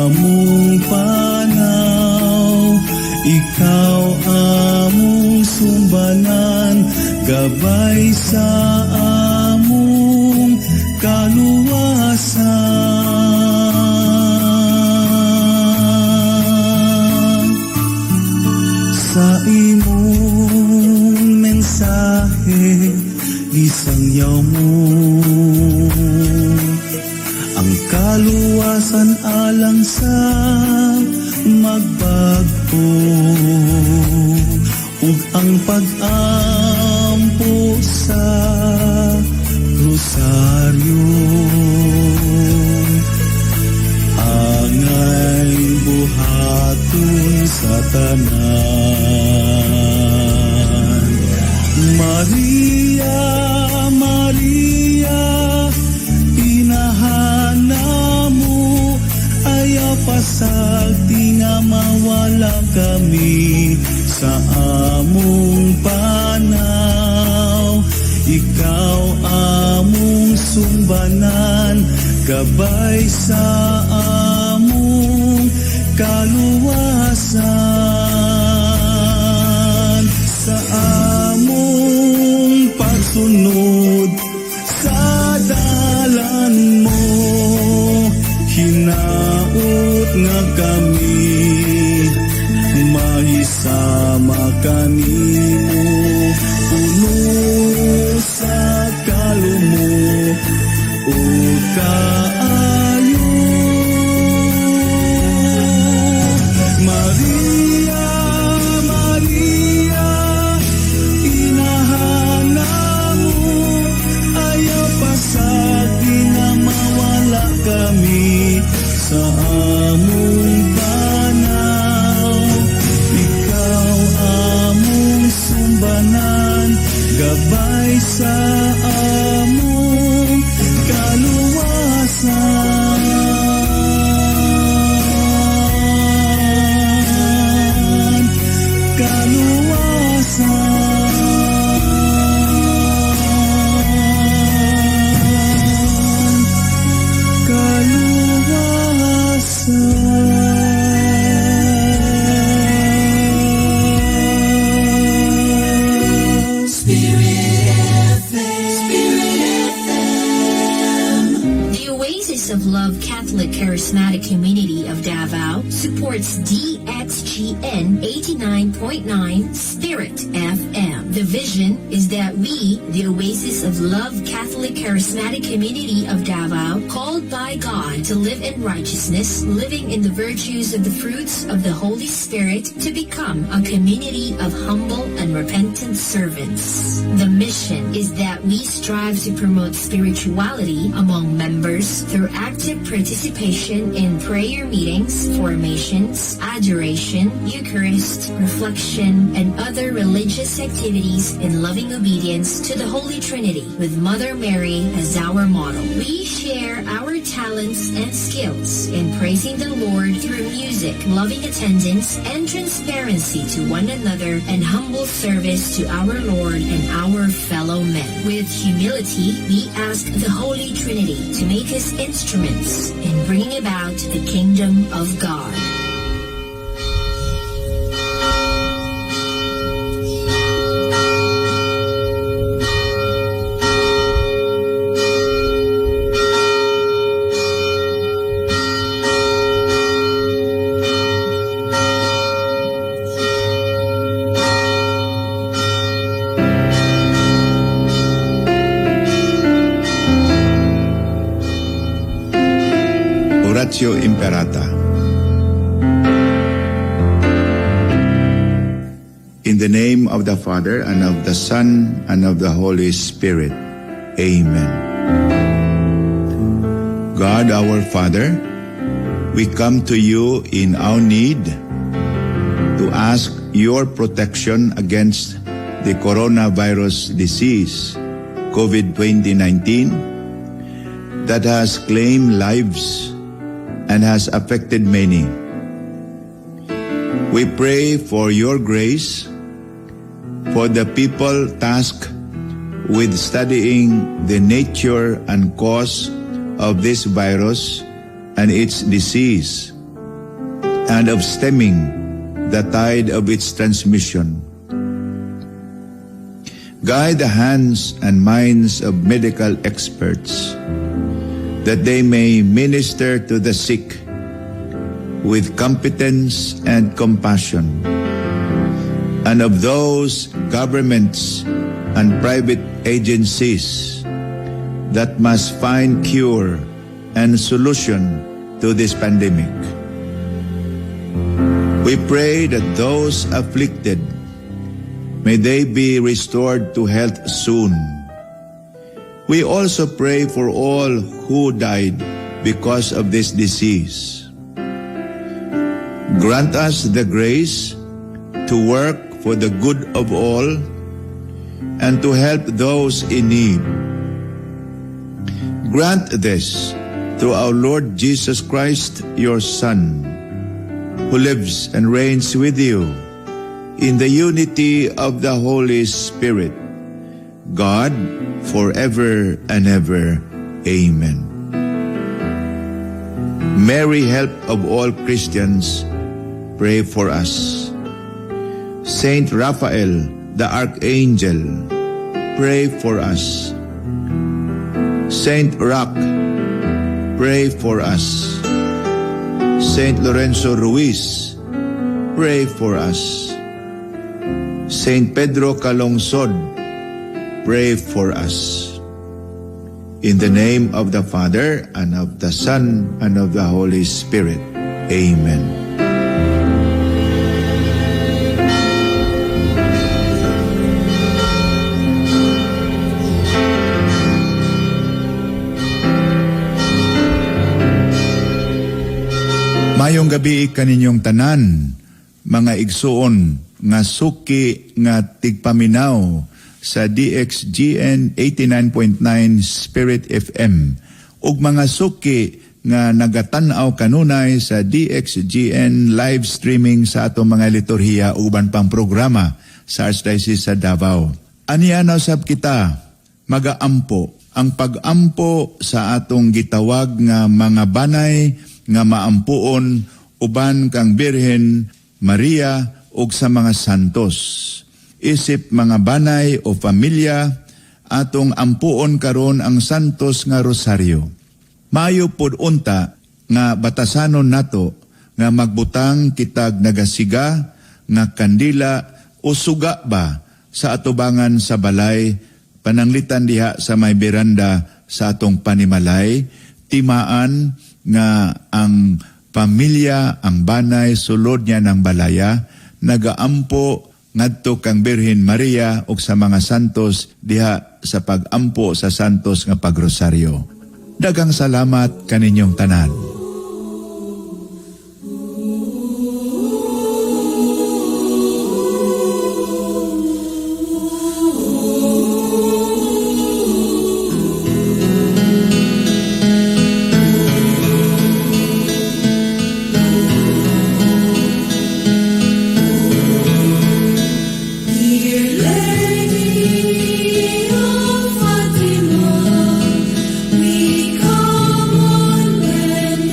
among panaw, ikaw among sumbanan, gabay sa among kaluwasan. Sa imong mensahe, gisangyaw mo ang kaluwasan alang sa magbago, ug ang pag-ampo sa rosaryo. Angay buhaton sa tanan. Maria, Maria, pinahana mo, ayaw pasagdi nga mawala kami sa among panaw. Ikaw among sumbanan, gabay sa among kaluwasan. Sa among pagsunod sa dalan mo, hinaot nga kami, mahisama kanimo, puno sa kalumo o kaayo. Maria, Maria, inahana mo, ayaw pasagdi nga mawala kami sa among panaw. Ikaw among sumbanan, gabay sa among kaluwasan. The Oasis of Love Catholic Charismatic Community of Davao supports DXGN 89.9 Spirit FM. The vision is that we, the Oasis of Love Catholic Charismatic Community of Davao, called by God to live in righteousness, living in the virtues of the fruits of the Holy Spirit, to become a community of humble and repentant servants. The mission is that we strive to promote spirituality among members through active participation in prayer meetings, formations, adoration, Eucharist, reflection, and other religious activities in loving obedience to the Holy Trinity, with Mother Mary as our model. We share our talents and skills in praising the Lord through music, loving attendance, and transparency to one another, and humble service to our Lord and our fellow men. With humility, we ask the Holy Trinity to make us instruments in bringing about the kingdom of God. Oratio Imperata. In the name of the Father, and of the Son, and of the Holy Spirit. Amen. God our Father, we come to you in our need to ask your protection against the coronavirus disease, COVID-19, that has claimed lives and has affected many. We pray for your grace for the people tasked with studying the nature and cause of this virus and its disease, and of stemming the tide of its transmission. Guide the hands and minds of medical experts that they may minister to the sick with competence and compassion, and of those governments and private agencies that must find cure and solution to this pandemic. We pray that those afflicted, may they be restored to health soon. We also pray for all who died because of this disease. Grant us the grace to work for the good of all and to help those in need. Grant this through our Lord Jesus Christ, your Son, who lives and reigns with you in the unity of the Holy Spirit, God, forever and ever. Amen. Mary, help of all Christians, pray for us. Saint Raphael, the Archangel, pray for us. Saint Roch, pray for us. Saint Lorenzo Ruiz, pray for us. Saint Pedro Calungsod, pray for us. In the name of the Father, and of the Son, and of the Holy Spirit. Amen. Mayong gabi kaninyong tanan, mga igsuon nga suki nga tigpaminaw sa DXGN 89.9 Spirit FM ug mga suki nga nagatanaw kanunay sa DXGN live streaming sa atong mga liturhiya uban pang programa sa Archdiocese sa Davao. Anianaw sab kita magaampo ang pag-ampo sa atong gitawag nga mga banay nga maampuon uban kang Birhen Maria ug sa mga santos. Isip mga banay o pamilya atong ampuon karon ang santos nga rosaryo. Maayo pod unta nga batasanon nato nga magbutang kitag nagasiga nga kandila o suga ba sa atubangan sa balay pananglitan diha sa may beranda sa atong panimalay, timaan nga ang pamilya, ang banay, sulod niya ng balaya, nagaampo ngadto kang Birhen Maria ug sa mga santos diha sa pag-ampo sa santos nga pagrosaryo. Daghang salamat kaninyong tanan. We come on when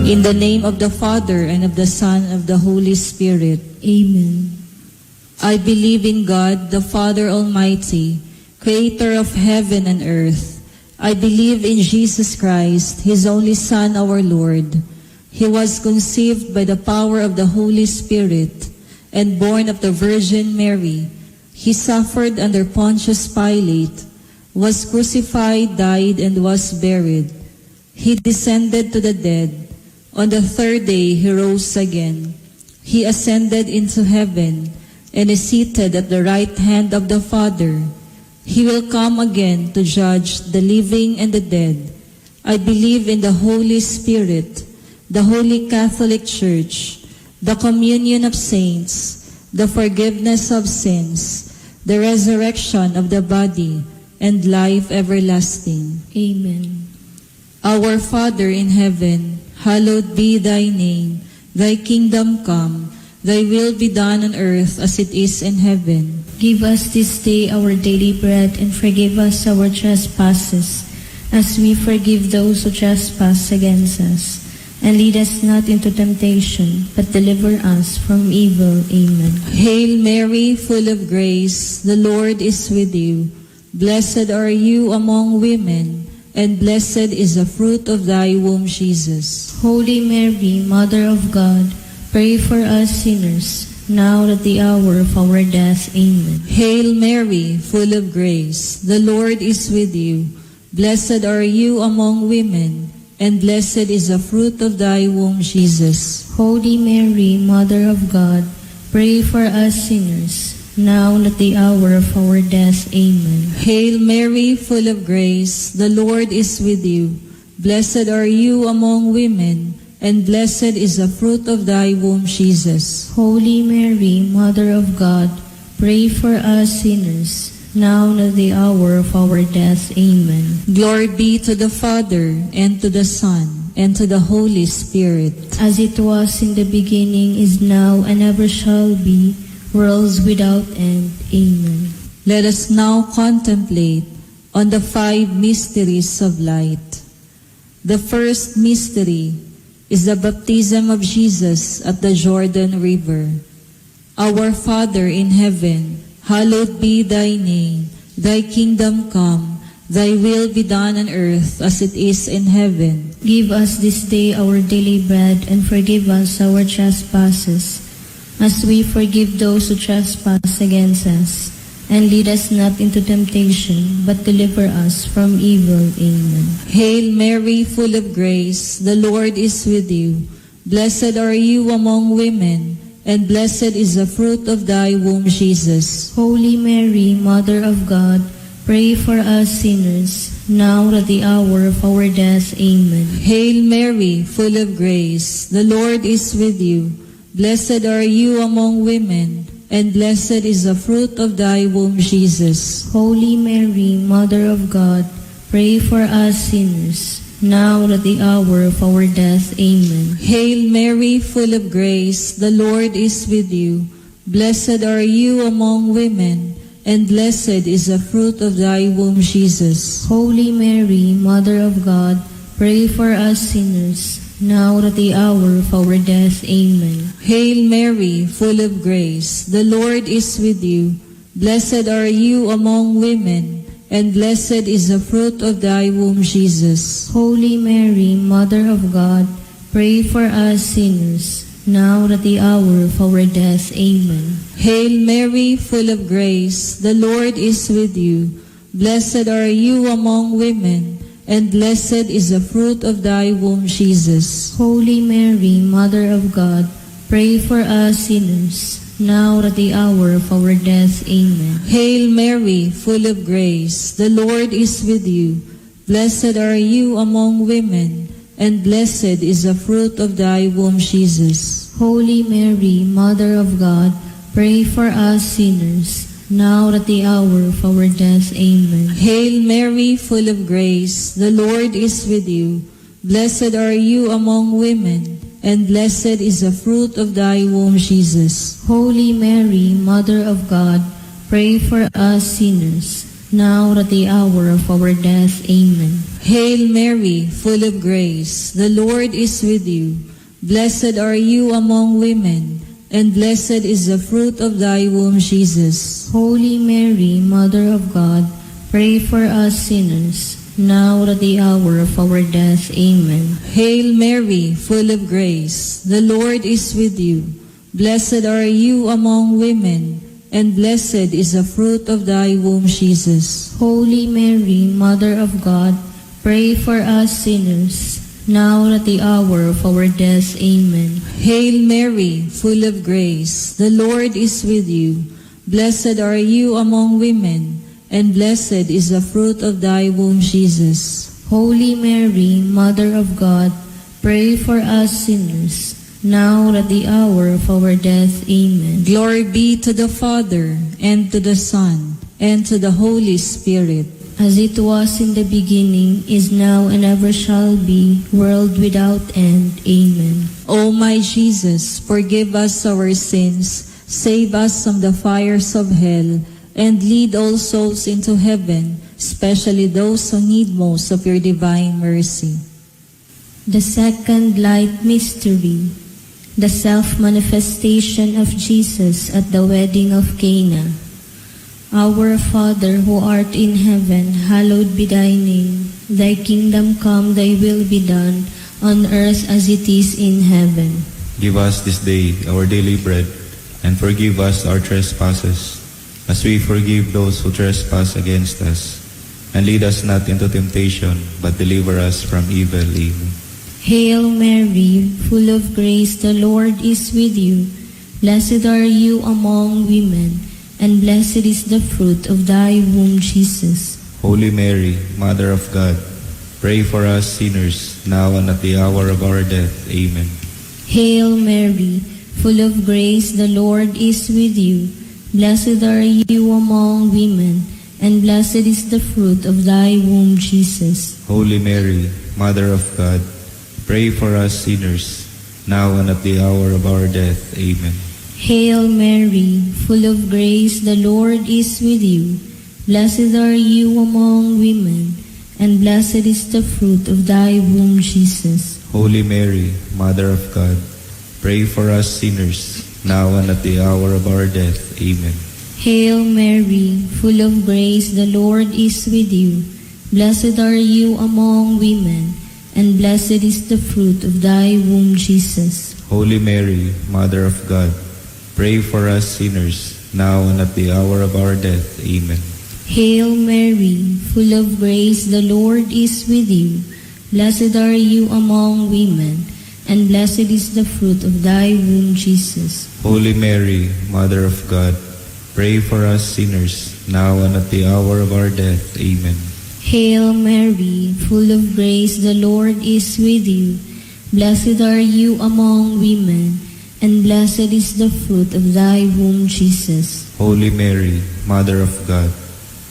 In the name of the Father, and of the Son, and of the Holy Spirit. Amen. I believe in God, the Father Almighty, creator of heaven and earth. I believe in Jesus Christ, His only Son, our Lord. He was conceived by the power of the Holy Spirit and born of the Virgin Mary. He suffered under Pontius Pilate, was crucified, died, and was buried. He descended to the dead. On the third day he rose again. He ascended into heaven and is seated at the right hand of the Father. He will come again to judge the living and the dead. I believe in the Holy Spirit, the Holy Catholic Church, the communion of saints, the forgiveness of sins, the resurrection of the body, and life everlasting. Amen. Our Father in heaven, hallowed be thy name. Thy kingdom come, thy will be done on earth as it is in heaven. Give us this day our daily bread, and forgive us our trespasses, as we forgive those who trespass against us. And lead us not into temptation, but deliver us from evil. Amen. Hail Mary, full of grace, the Lord is with you. Blessed are you among women, and blessed is the fruit of thy womb, Jesus. Holy Mary, Mother of God, pray for us sinners, now at the hour of our death. Amen. Hail Mary, full of grace, the Lord is with you. Blessed are you among women, and blessed is the fruit of thy womb, Jesus. Holy Mary, Mother of God, pray for us sinners, now at the hour of our death. Amen. Hail Mary, full of grace, the Lord is with you. Blessed are you among women, and blessed is the fruit of thy womb, Jesus. Holy Mary, Mother of God, pray for us sinners, now and at the hour of our death. Amen. Glory be to the Father, and to the Son, and to the Holy Spirit. As it was in the beginning, is now, and ever shall be, worlds without end. Amen. Let us now contemplate on the 5 mysteries of light. The first mystery is the baptism of Jesus at the Jordan River. Our Father in heaven, hallowed be thy name. Thy kingdom come, thy will be done on earth as it is in heaven. Give us this day our daily bread, and forgive us our trespasses, as we forgive those who trespass against us. And lead us not into temptation, but deliver us from evil. Amen. Hail Mary, full of grace, the Lord is with you. Blessed are you among women, and blessed is the fruit of thy womb, Jesus. Holy Mary, Mother of God, pray for us sinners, now at the hour of our death. Amen. Hail Mary, full of grace, the Lord is with you. Blessed are you among women, and blessed is the fruit of thy womb, Jesus. Holy Mary, Mother of God, pray for us sinners, now at the hour of our death. Amen. Hail Mary, full of grace, the Lord is with you. Blessed are you among women, and blessed is the fruit of thy womb, Jesus. Holy Mary, Mother of God, pray for us sinners, now at the hour of our death. Amen. Hail Mary, full of grace, the Lord is with you. Blessed are you among women, and blessed is the fruit of thy womb, Jesus. Holy Mary, Mother of God, pray for us sinners, now at the hour of our death. Amen. Hail Mary, full of grace, the Lord is with you. Blessed are you among women, and blessed is the fruit of thy womb, Jesus. Holy Mary, Mother of God, pray for us sinners, now at the hour of our death. Amen. Hail Mary, full of grace, the Lord is with you. Blessed are you among women, and blessed is the fruit of thy womb, Jesus. Holy Mary, Mother of God, pray for us sinners, now at the hour of our death. Amen. Hail Mary, full of grace, the Lord is with you. Blessed are you among women, and blessed is the fruit of thy womb, Jesus. Holy Mary, Mother of God, pray for us sinners, now at the hour of our death. Amen. Hail Mary, full of grace, the Lord is with you. Blessed are you among women, and blessed is the fruit of thy womb, Jesus. Holy Mary, Mother of God, pray for us sinners, now at the hour of our death. Amen. Hail Mary, full of grace, the Lord is with you. Blessed are you among women, and blessed is the fruit of thy womb, Jesus. Holy Mary, Mother of God, pray for us sinners, now at the hour of our death. Amen. Hail Mary, full of grace, the Lord is with you. Blessed are you among women, and blessed is the fruit of thy womb, Jesus. Holy Mary, Mother of God, pray for us sinners, now at the hour of our death. Amen. Glory be to the Father, and to the Son, and to the Holy Spirit. As it was in the beginning, is now, and ever shall be, world without end. Amen. O my Jesus, forgive us our sins, save us from the fires of hell, and lead all souls into heaven, especially those who need most of your divine mercy. The second light mystery, the self-manifestation of Jesus at the wedding of Cana. Our Father who art in heaven, hallowed be thy name. Thy kingdom come, thy will be done, on earth as it is in heaven. Give us this day our daily bread, and forgive us our trespasses, as we forgive those who trespass against us. And lead us not into temptation, but deliver us from evil. Amen. Hail Mary, full of grace, the Lord is with you. Blessed are you among women, and blessed is the fruit of thy womb, Jesus. Holy Mary, Mother of God, pray for us sinners, now and at the hour of our death. Amen. Hail Mary, full of grace, the Lord is with you. Blessed are you among women, and blessed is the fruit of thy womb, Jesus. Holy Mary, Mother of God, pray for us sinners, now and at the hour of our death. Amen. Hail Mary, full of grace, the Lord is with you. Blessed are you among women, and blessed is the fruit of thy womb, Jesus. Holy Mary, Mother of God, pray for us sinners, now and at the hour of our death. Amen. Hail Mary, full of grace, the Lord is with you. Blessed are you among women, and blessed is the fruit of thy womb, Jesus. Holy Mary, Mother of God, pray for us sinners, now and at the hour of our death. Amen. Hail Mary, full of grace, the Lord is with you. Blessed are you among women, and blessed is the fruit of thy womb, Jesus. Holy Mary, Mother of God, pray for us sinners, now and at the hour of our death. Amen. Hail Mary, full of grace, the Lord is with you. Blessed are you among women, and blessed is the fruit of thy womb, Jesus. Holy Mary, Mother of God,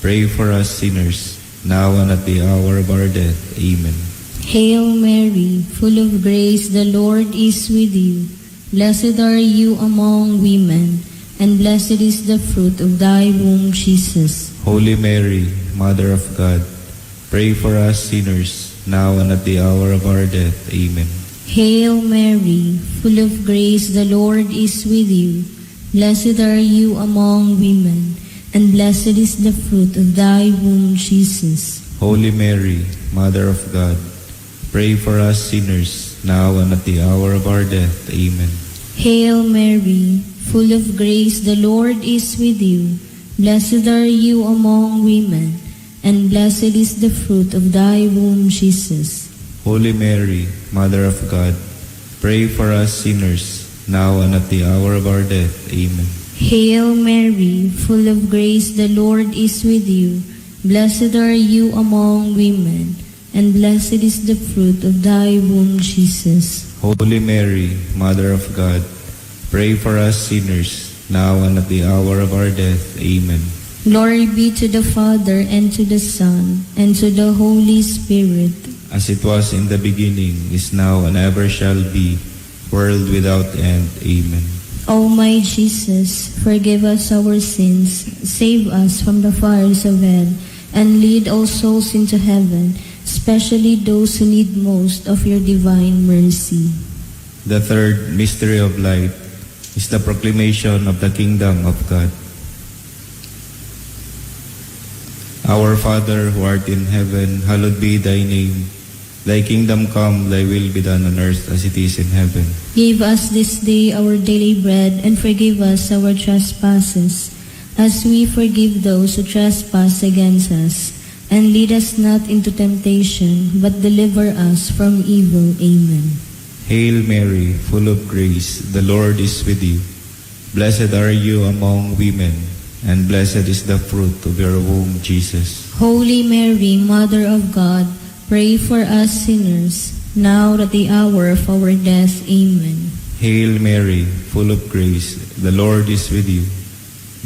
pray for us sinners, now and at the hour of our death. Amen. Hail Mary, full of grace, the Lord is with you. Blessed are you among women, and blessed is the fruit of thy womb, Jesus. Holy Mary, Mother of God, pray for us sinners, now and at the hour of our death. Amen. Hail Mary, full of grace, the Lord is with you. Blessed are you among women, and blessed is the fruit of thy womb, Jesus. Holy Mary, Mother of God, pray for us sinners, now and at the hour of our death. Amen. Hail Mary, full of grace, the Lord is with you. Blessed are you among women, and blessed is the fruit of thy womb, Jesus. Holy Mary, Mother of God, pray for us sinners, now and at the hour of our death. Amen. Hail Mary, full of grace, the Lord is with you. Blessed are you among women, and blessed is the fruit of thy womb, Jesus. Holy Mary, Mother of God, pray for us sinners, now and at the hour of our death. Amen. Glory be to the Father, and to the Son, and to the Holy Spirit. As it was in the beginning, is now, and ever shall be, world without end. Amen. O my Jesus, forgive us our sins, save us from the fires of hell, and lead all souls into heaven, especially those who need most of your divine mercy. The third mystery of light is the proclamation of the kingdom of God. Our Father who art in heaven, hallowed be thy name. Thy kingdom come, thy will be done on earth as it is in heaven. Give us this day our daily bread, and forgive us our trespasses, as we forgive those who trespass against us. And lead us not into temptation, but deliver us from evil. Amen. Hail Mary, full of grace, the Lord is with you. Blessed are you among women, and blessed is the fruit of your womb, Jesus. Holy Mary, Mother of God, pray for us sinners, now at the hour of our death. Amen. Hail Mary, full of grace, the Lord is with you.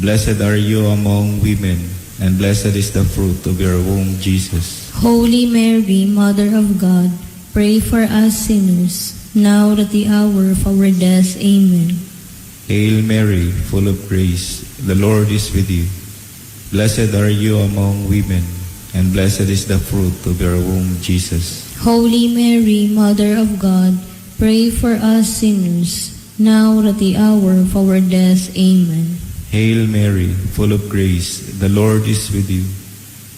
Blessed are you among women, and blessed is the fruit of your womb, Jesus. Holy Mary, Mother of God, pray for us sinners, now at the hour of our death. Amen. Hail Mary, full of grace, the Lord is with you. Blessed are you among women, and blessed is the fruit of your womb, Jesus. Holy Mary, Mother of God, pray for us sinners, now at the hour of our death. Amen. Hail Mary, full of grace, the Lord is with you.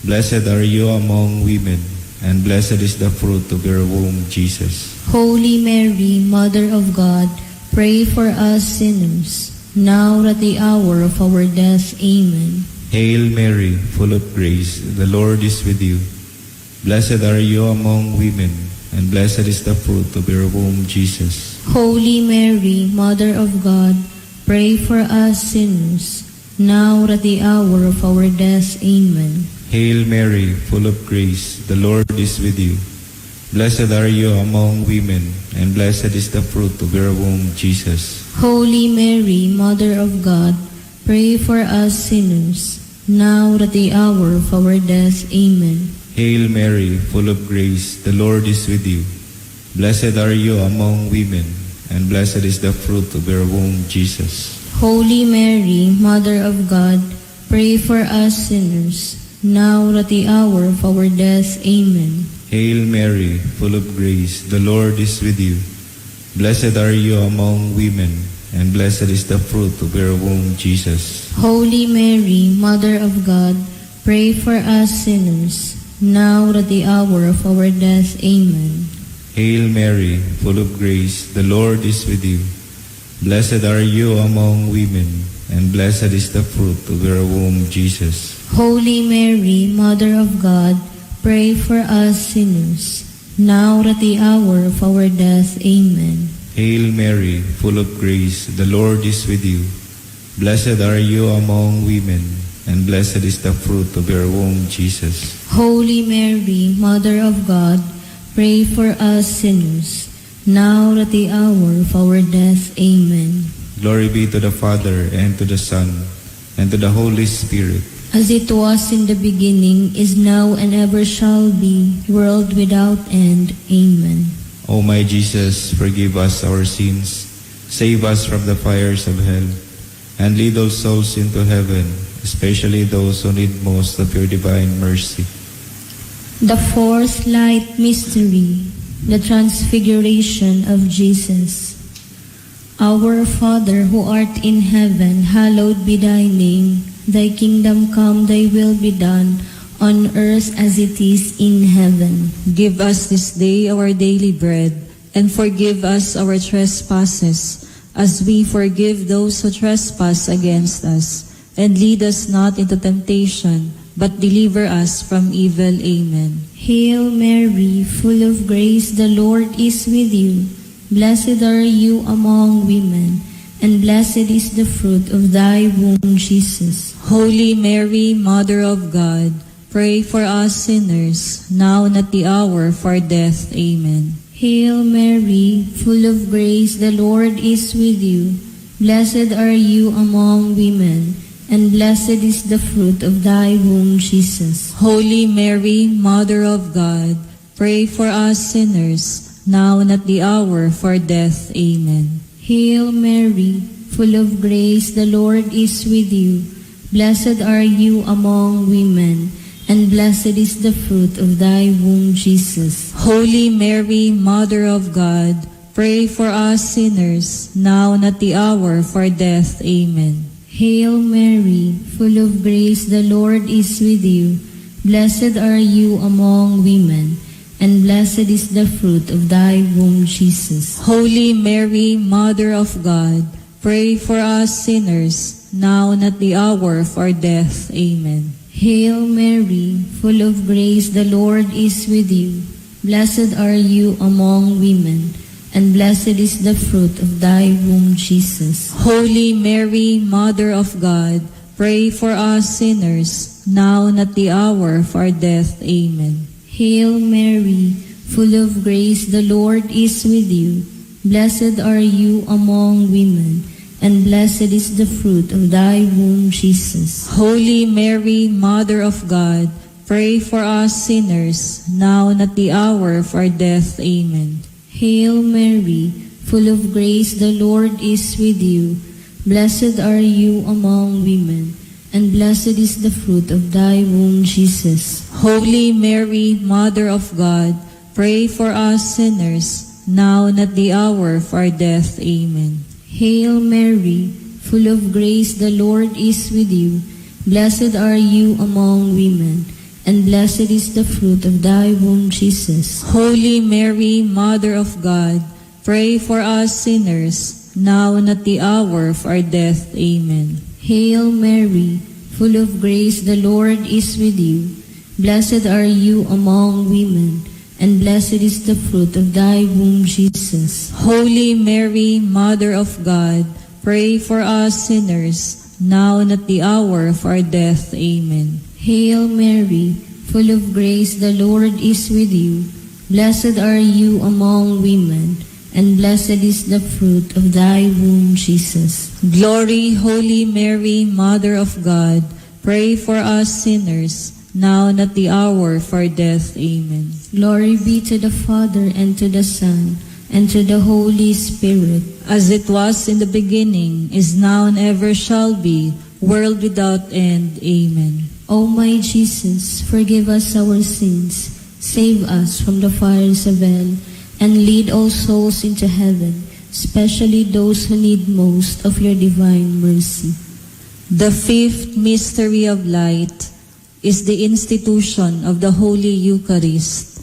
Blessed are you among women, and blessed is the fruit of your womb, Jesus. Holy Mary, Mother of God, pray for us sinners, now at the hour of our death. Amen. Hail Mary, full of grace, the Lord is with you. Blessed are you among women, and blessed is the fruit of your womb, Jesus. Holy Mary, Mother of God, pray for us sinners, now at the hour of our death. Amen. Hail Mary, full of grace, the Lord is with you. Blessed are you among women, and blessed is the fruit of your womb, Jesus. Holy Mary, Mother of God, pray for us sinners, now at the hour of our death. Amen. Hail Mary, full of grace, the Lord is with you. Blessed are you among women, and blessed is the fruit of your womb, Jesus. Holy Mary, Mother of God, pray for us sinners, now at the hour of our death. Amen. Hail Mary, full of grace, the Lord is with you. Blessed are you among women, and blessed is the fruit of your womb, Jesus. Holy Mary, Mother of God, pray for us sinners, now at the hour of our death. Amen. Hail Mary, full of grace, the Lord is with you. Blessed are you among women, and blessed is the fruit of your womb, Jesus. Holy Mary, Mother of God, pray for us sinners, now at the hour of our death. Amen. Hail Mary, full of grace, the Lord is with you. Blessed are you among women, and blessed is the fruit of your womb, Jesus. Holy Mary, Mother of God, pray for us sinners, now at the hour of our death. Amen. Glory be to the Father, and to the Son, and to the Holy Spirit. As it was in the beginning, is now, and ever shall be, world without end. Amen. O my Jesus, forgive us our sins, save us from the fires of hell, and lead all souls into heaven, especially those who need most of your divine mercy. The fourth light mystery, the transfiguration of Jesus. Our Father who art in heaven, hallowed be thy name. Thy kingdom come, thy will be done, on earth as it is in heaven. Give us this day our daily bread, and forgive us our trespasses, as we forgive those who trespass against us. And lead us not into temptation, but deliver us from evil. Amen. Hail Mary, full of grace, the Lord is with you. Blessed are you among women, and blessed is the fruit of thy womb, Jesus. Holy Mary, Mother of God, pray for us sinners, now and at the hour of our death. Amen. Hail Mary, full of grace, the Lord is with you. Blessed are you among women, and blessed is the fruit of thy womb, Jesus. Holy Mary, Mother of God, pray for us sinners, now and at the hour of our death. Amen. Hail Mary, full of grace, the Lord is with you. Blessed are you among women, and blessed is the fruit of thy womb, Jesus. Holy Mary, Mother of God, pray for us sinners, now and at the hour of our death. Amen. Hail Mary, full of grace, the Lord is with you. Blessed are you among women, and blessed is the fruit of thy womb, Jesus. Holy Mary, Mother of God, pray for us sinners, now and at the hour of our death. Amen. Hail Mary, full of grace, the Lord is with you. Blessed are you among women, and blessed is the fruit of thy womb, Jesus. Holy Mary, Mother of God, pray for us sinners, now and at the hour of our death. Amen. Hail Mary, full of grace, the Lord is with you. Blessed are you among women, and blessed is the fruit of thy womb, Jesus. Holy Mary, Mother of God, pray for us sinners, now and at the hour of our death. Amen. Hail Mary, full of grace, the Lord is with you. Blessed are you among women, and blessed is the fruit of thy womb, Jesus. Holy Mary, Mother of God, pray for us sinners, now and at the hour of our death. Amen. Hail Mary, full of grace, the Lord is with you. Blessed are you among women, and blessed is the fruit of thy womb, Jesus. Holy Mary, Mother of God, pray for us sinners, now and at the hour of our death. Amen. Hail Mary, full of grace, the Lord is with you. Blessed are you among women, and blessed is the fruit of thy womb, Jesus. Holy Mary, Mother of God, pray for us sinners, now and at the hour of our death. Amen. Hail Mary, full of grace, the Lord is with you. Blessed are you among women, and blessed is the fruit of thy womb, Jesus. Glory, Holy Mary, Mother of God, pray for us sinners, now and at the hour of our death. Amen. Glory be to the Father, and to the Son, and to the Holy Spirit. As it was in the beginning, is now, and ever shall be, world without end. Amen. O my Jesus, forgive us our sins, save us from the fires of hell, and lead all souls into heaven, especially those who need most of your divine mercy. The fifth mystery of light is the institution of the Holy Eucharist.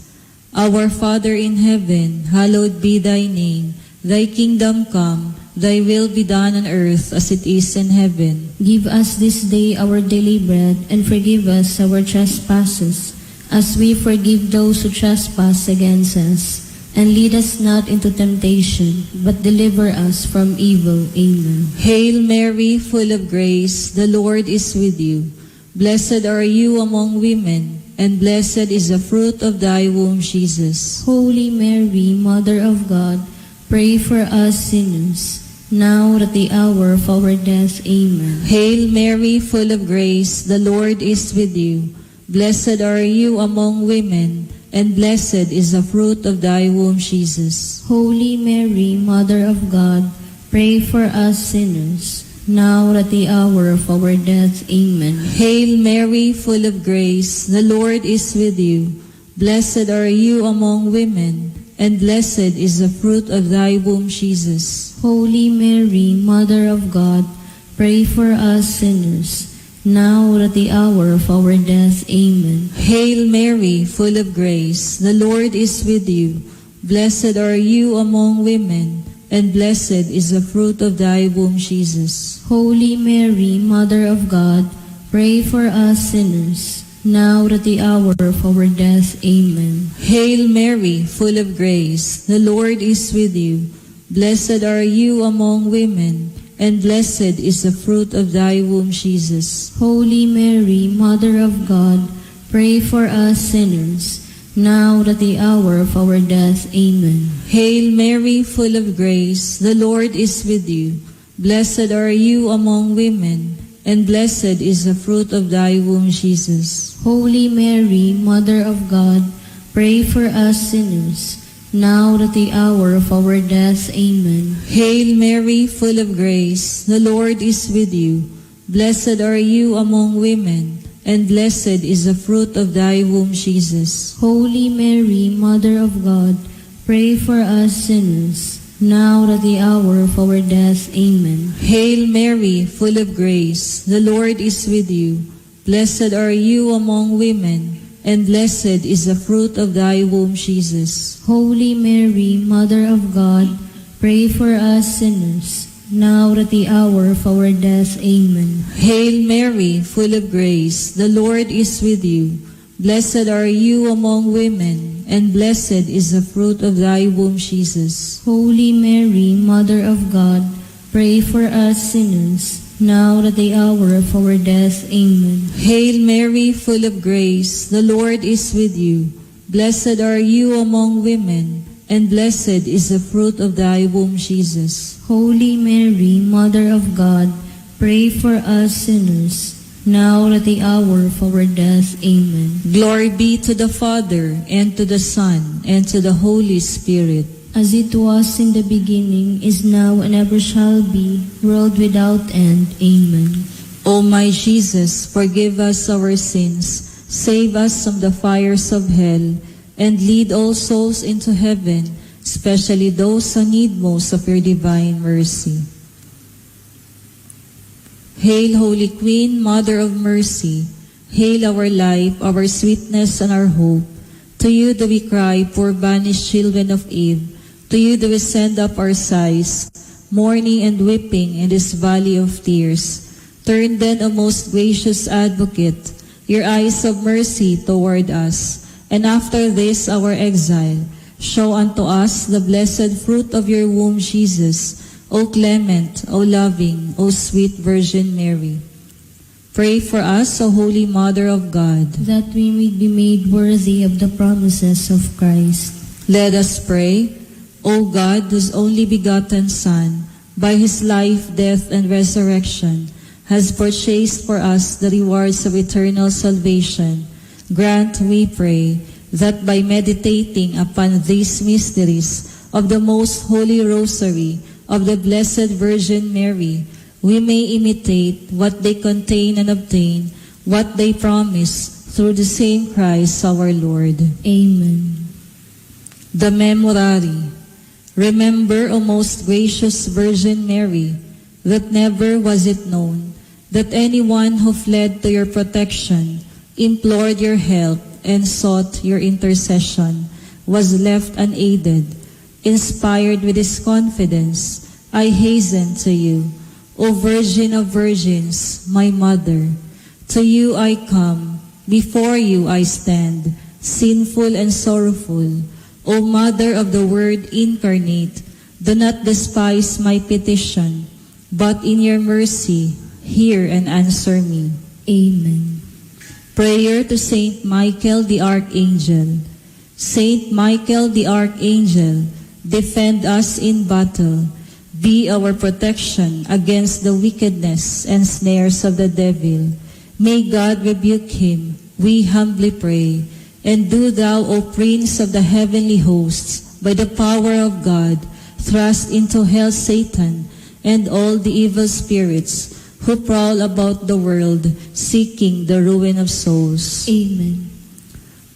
Our Father in heaven, hallowed be thy name. Thy kingdom come, thy will be done on earth as it is in heaven. Give us this day our daily bread, and forgive us our trespasses, as we forgive those who trespass against us. And lead us not into temptation, but deliver us from evil. Amen. Hail Mary, full of grace, the Lord is with you. Blessed are you among women, and blessed is the fruit of thy womb, Jesus. Holy Mary, Mother of God, pray for us sinners, now at the hour of our death. Amen. Hail Mary, full of grace, the Lord is with you. Blessed are you among women, and blessed is the fruit of thy womb, Jesus. Holy Mary, Mother of God, pray for us sinners, now at the hour of our death. Amen. Hail Mary, full of grace, the Lord is with you. Blessed are you among women, and blessed is the fruit of thy womb, Jesus. Holy Mary, Mother of God, pray for us sinners, now at the hour of our death. Amen. Hail Mary, full of grace, the Lord is with you. Blessed are you among women, and blessed is the fruit of thy womb, Jesus. Holy Mary, Mother of God, pray for us sinners, now at the hour of our death. Amen. Hail Mary, full of grace, the Lord is with you. Blessed are you among women, and blessed is the fruit of thy womb, Jesus. Holy Mary, Mother of God, pray for us sinners, now at the hour of our death. Amen. Hail Mary, full of grace, the Lord is with you. Blessed are you among women, and blessed is the fruit of thy womb, Jesus. Holy Mary, Mother of God, pray for us sinners, now at the hour of our death. Amen. Hail Mary, full of grace, the Lord is with you. Blessed are you among women, and blessed is the fruit of thy womb, Jesus. Holy Mary, Mother of God, pray for us sinners, now at the hour of our death. Amen. Hail Mary, full of grace, the Lord is with you. Blessed are you among women, and blessed is the fruit of thy womb, Jesus. Holy Mary, Mother of God, pray for us sinners, now at the hour of our death. Amen. Hail Mary, full of grace, the Lord is with you. Blessed are you among women, and blessed is the fruit of thy womb, Jesus. Holy Mary, Mother of God, pray for us sinners, now at the hour of our death. Amen. Hail Mary, full of grace, the Lord is with you. Blessed are you among women, and blessed is the fruit of thy womb, Jesus. Holy Mary, Mother of God, pray for us sinners, now at the hour of our death. Amen. Glory be to the Father, and to the Son, and to the Holy Spirit. As it was in the beginning, is now, and ever shall be, world without end. Amen. O my Jesus, forgive us our sins, save us from the fires of hell, and lead all souls into heaven, especially those who need most of your divine mercy. Hail, Holy Queen, Mother of Mercy. Hail our life, our sweetness, and our hope. To you do we cry, poor banished children of Eve. To you do we send up our sighs, mourning and weeping in this valley of tears. Turn then, O most gracious Advocate, your eyes of mercy toward us, and after this our exile, show unto us the blessed fruit of your womb, Jesus. O clement, O loving, O sweet Virgin Mary. Pray for us, O Holy Mother of God, that we may be made worthy of the promises of Christ. Let us pray. O God, whose only begotten Son, by his life, death, and resurrection, has purchased for us the rewards of eternal salvation, grant, we pray, that by meditating upon these mysteries of the most holy rosary of the Blessed Virgin Mary, we may imitate what they contain and obtain what they promise through the same Christ our Lord. Amen. The Memorare. Remember, O most gracious Virgin Mary, that never was it known that anyone who fled to your protection, implored your help, and sought your intercession was left unaided. Inspired with this confidence, I hasten to you, O Virgin of Virgins, my Mother. To you I come, before you I stand, sinful and sorrowful. O Mother of the Word incarnate, do not despise my petition, but in your mercy, hear and answer me. Amen. Prayer to Saint Michael the Archangel. Saint Michael the Archangel, defend us in battle. Be our protection against the wickedness and snares of the devil. May God rebuke him, we humbly pray. And do thou, O Prince of the heavenly hosts, by the power of God, thrust into hell Satan and all the evil spirits who prowl about the world, seeking the ruin of souls. Amen.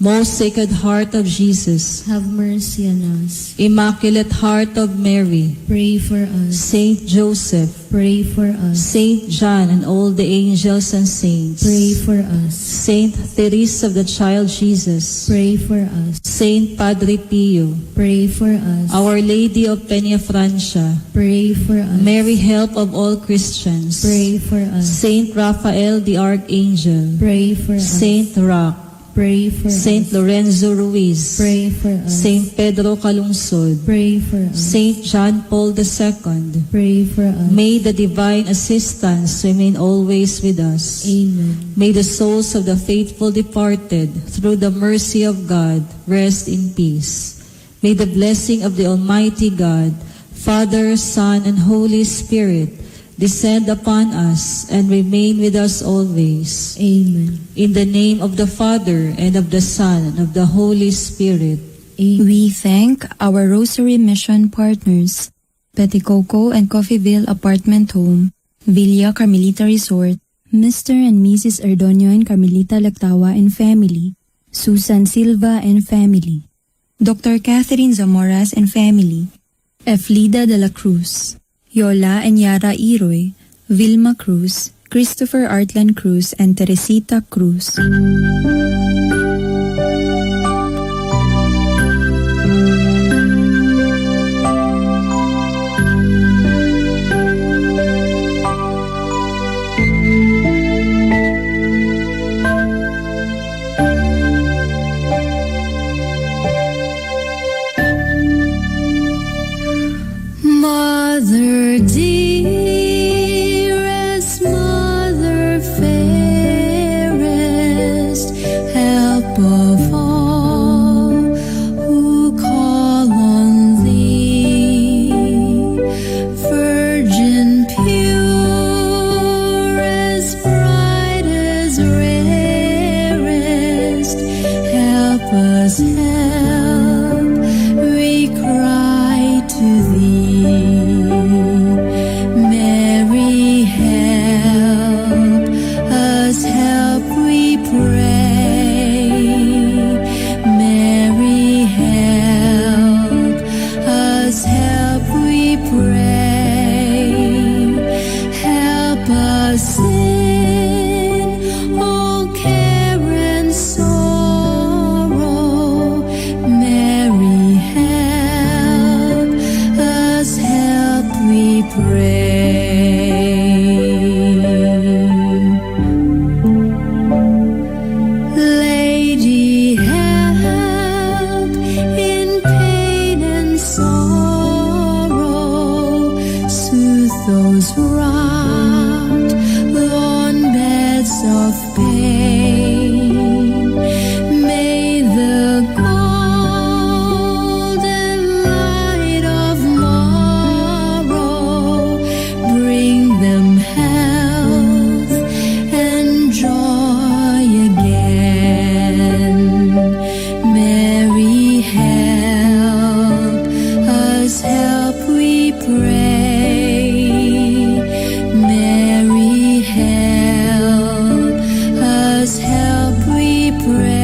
Most Sacred Heart of Jesus, have mercy on us. Immaculate Heart of Mary, pray for us. Saint Joseph, pray for us. Saint John and all the angels and saints, pray for us. Saint Therese of the Child Jesus, pray for us. Saint Padre Pio, pray for us. Our Lady of Peñafrancia, pray for us. Mary, help of all Christians, pray for us. Saint Raphael the Archangel, pray for us. Saint Roch, pray for Saint us. Lorenzo Ruiz, pray for us. Saint Pedro Calungsod, pray for us. Saint John Paul II, pray for us. may the divine assistance remain always with us. Amen. May the souls of the faithful departed, through the mercy of God, rest in peace. May the blessing of the Almighty God, Father, Son, and Holy Spirit, descend upon us and remain with us always. Amen. In the name of the Father, and of the Son, and of the Holy Spirit. We thank our Rosary Mission partners, Peticoco and Coffeeville Apartment Home, Villa Carmelita Resort, Mr. and Mrs. Erdonio and Carmelita Lactawa and family, Susan Silva and family, Dr. Catherine Zamoras and family, Eflida de la Cruz, Yola and Yara Iroy, Vilma Cruz, Christopher Artland Cruz, and Teresita Cruz. Mother dearest, Mother fairest, help of all who call on thee, Virgin pure as bright as rarest, help us help, we cry to thee. Mary, help us, help we pray. Mary, help us, help we pray. Help us in all care and sorrow. Mary, help us, help we pray. Lady, help in pain and sorrow, soothe those rocked on beds of pain. May the golden light of morrow bring them health and joy again. Mary, help us, help we pray. Mary, help us, help we pray.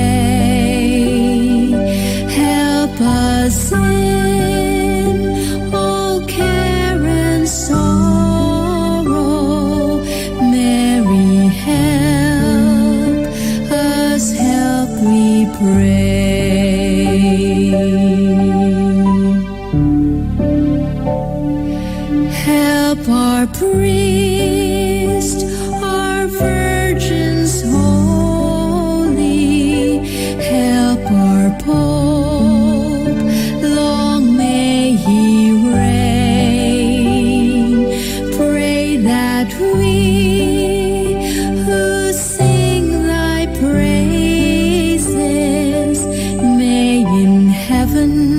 Help us in all care and sorrow. Mary, help us, help we pray. Help our priest, our virgins holy, help our Pope, long may he reign. Pray that we who sing thy praises may in heaven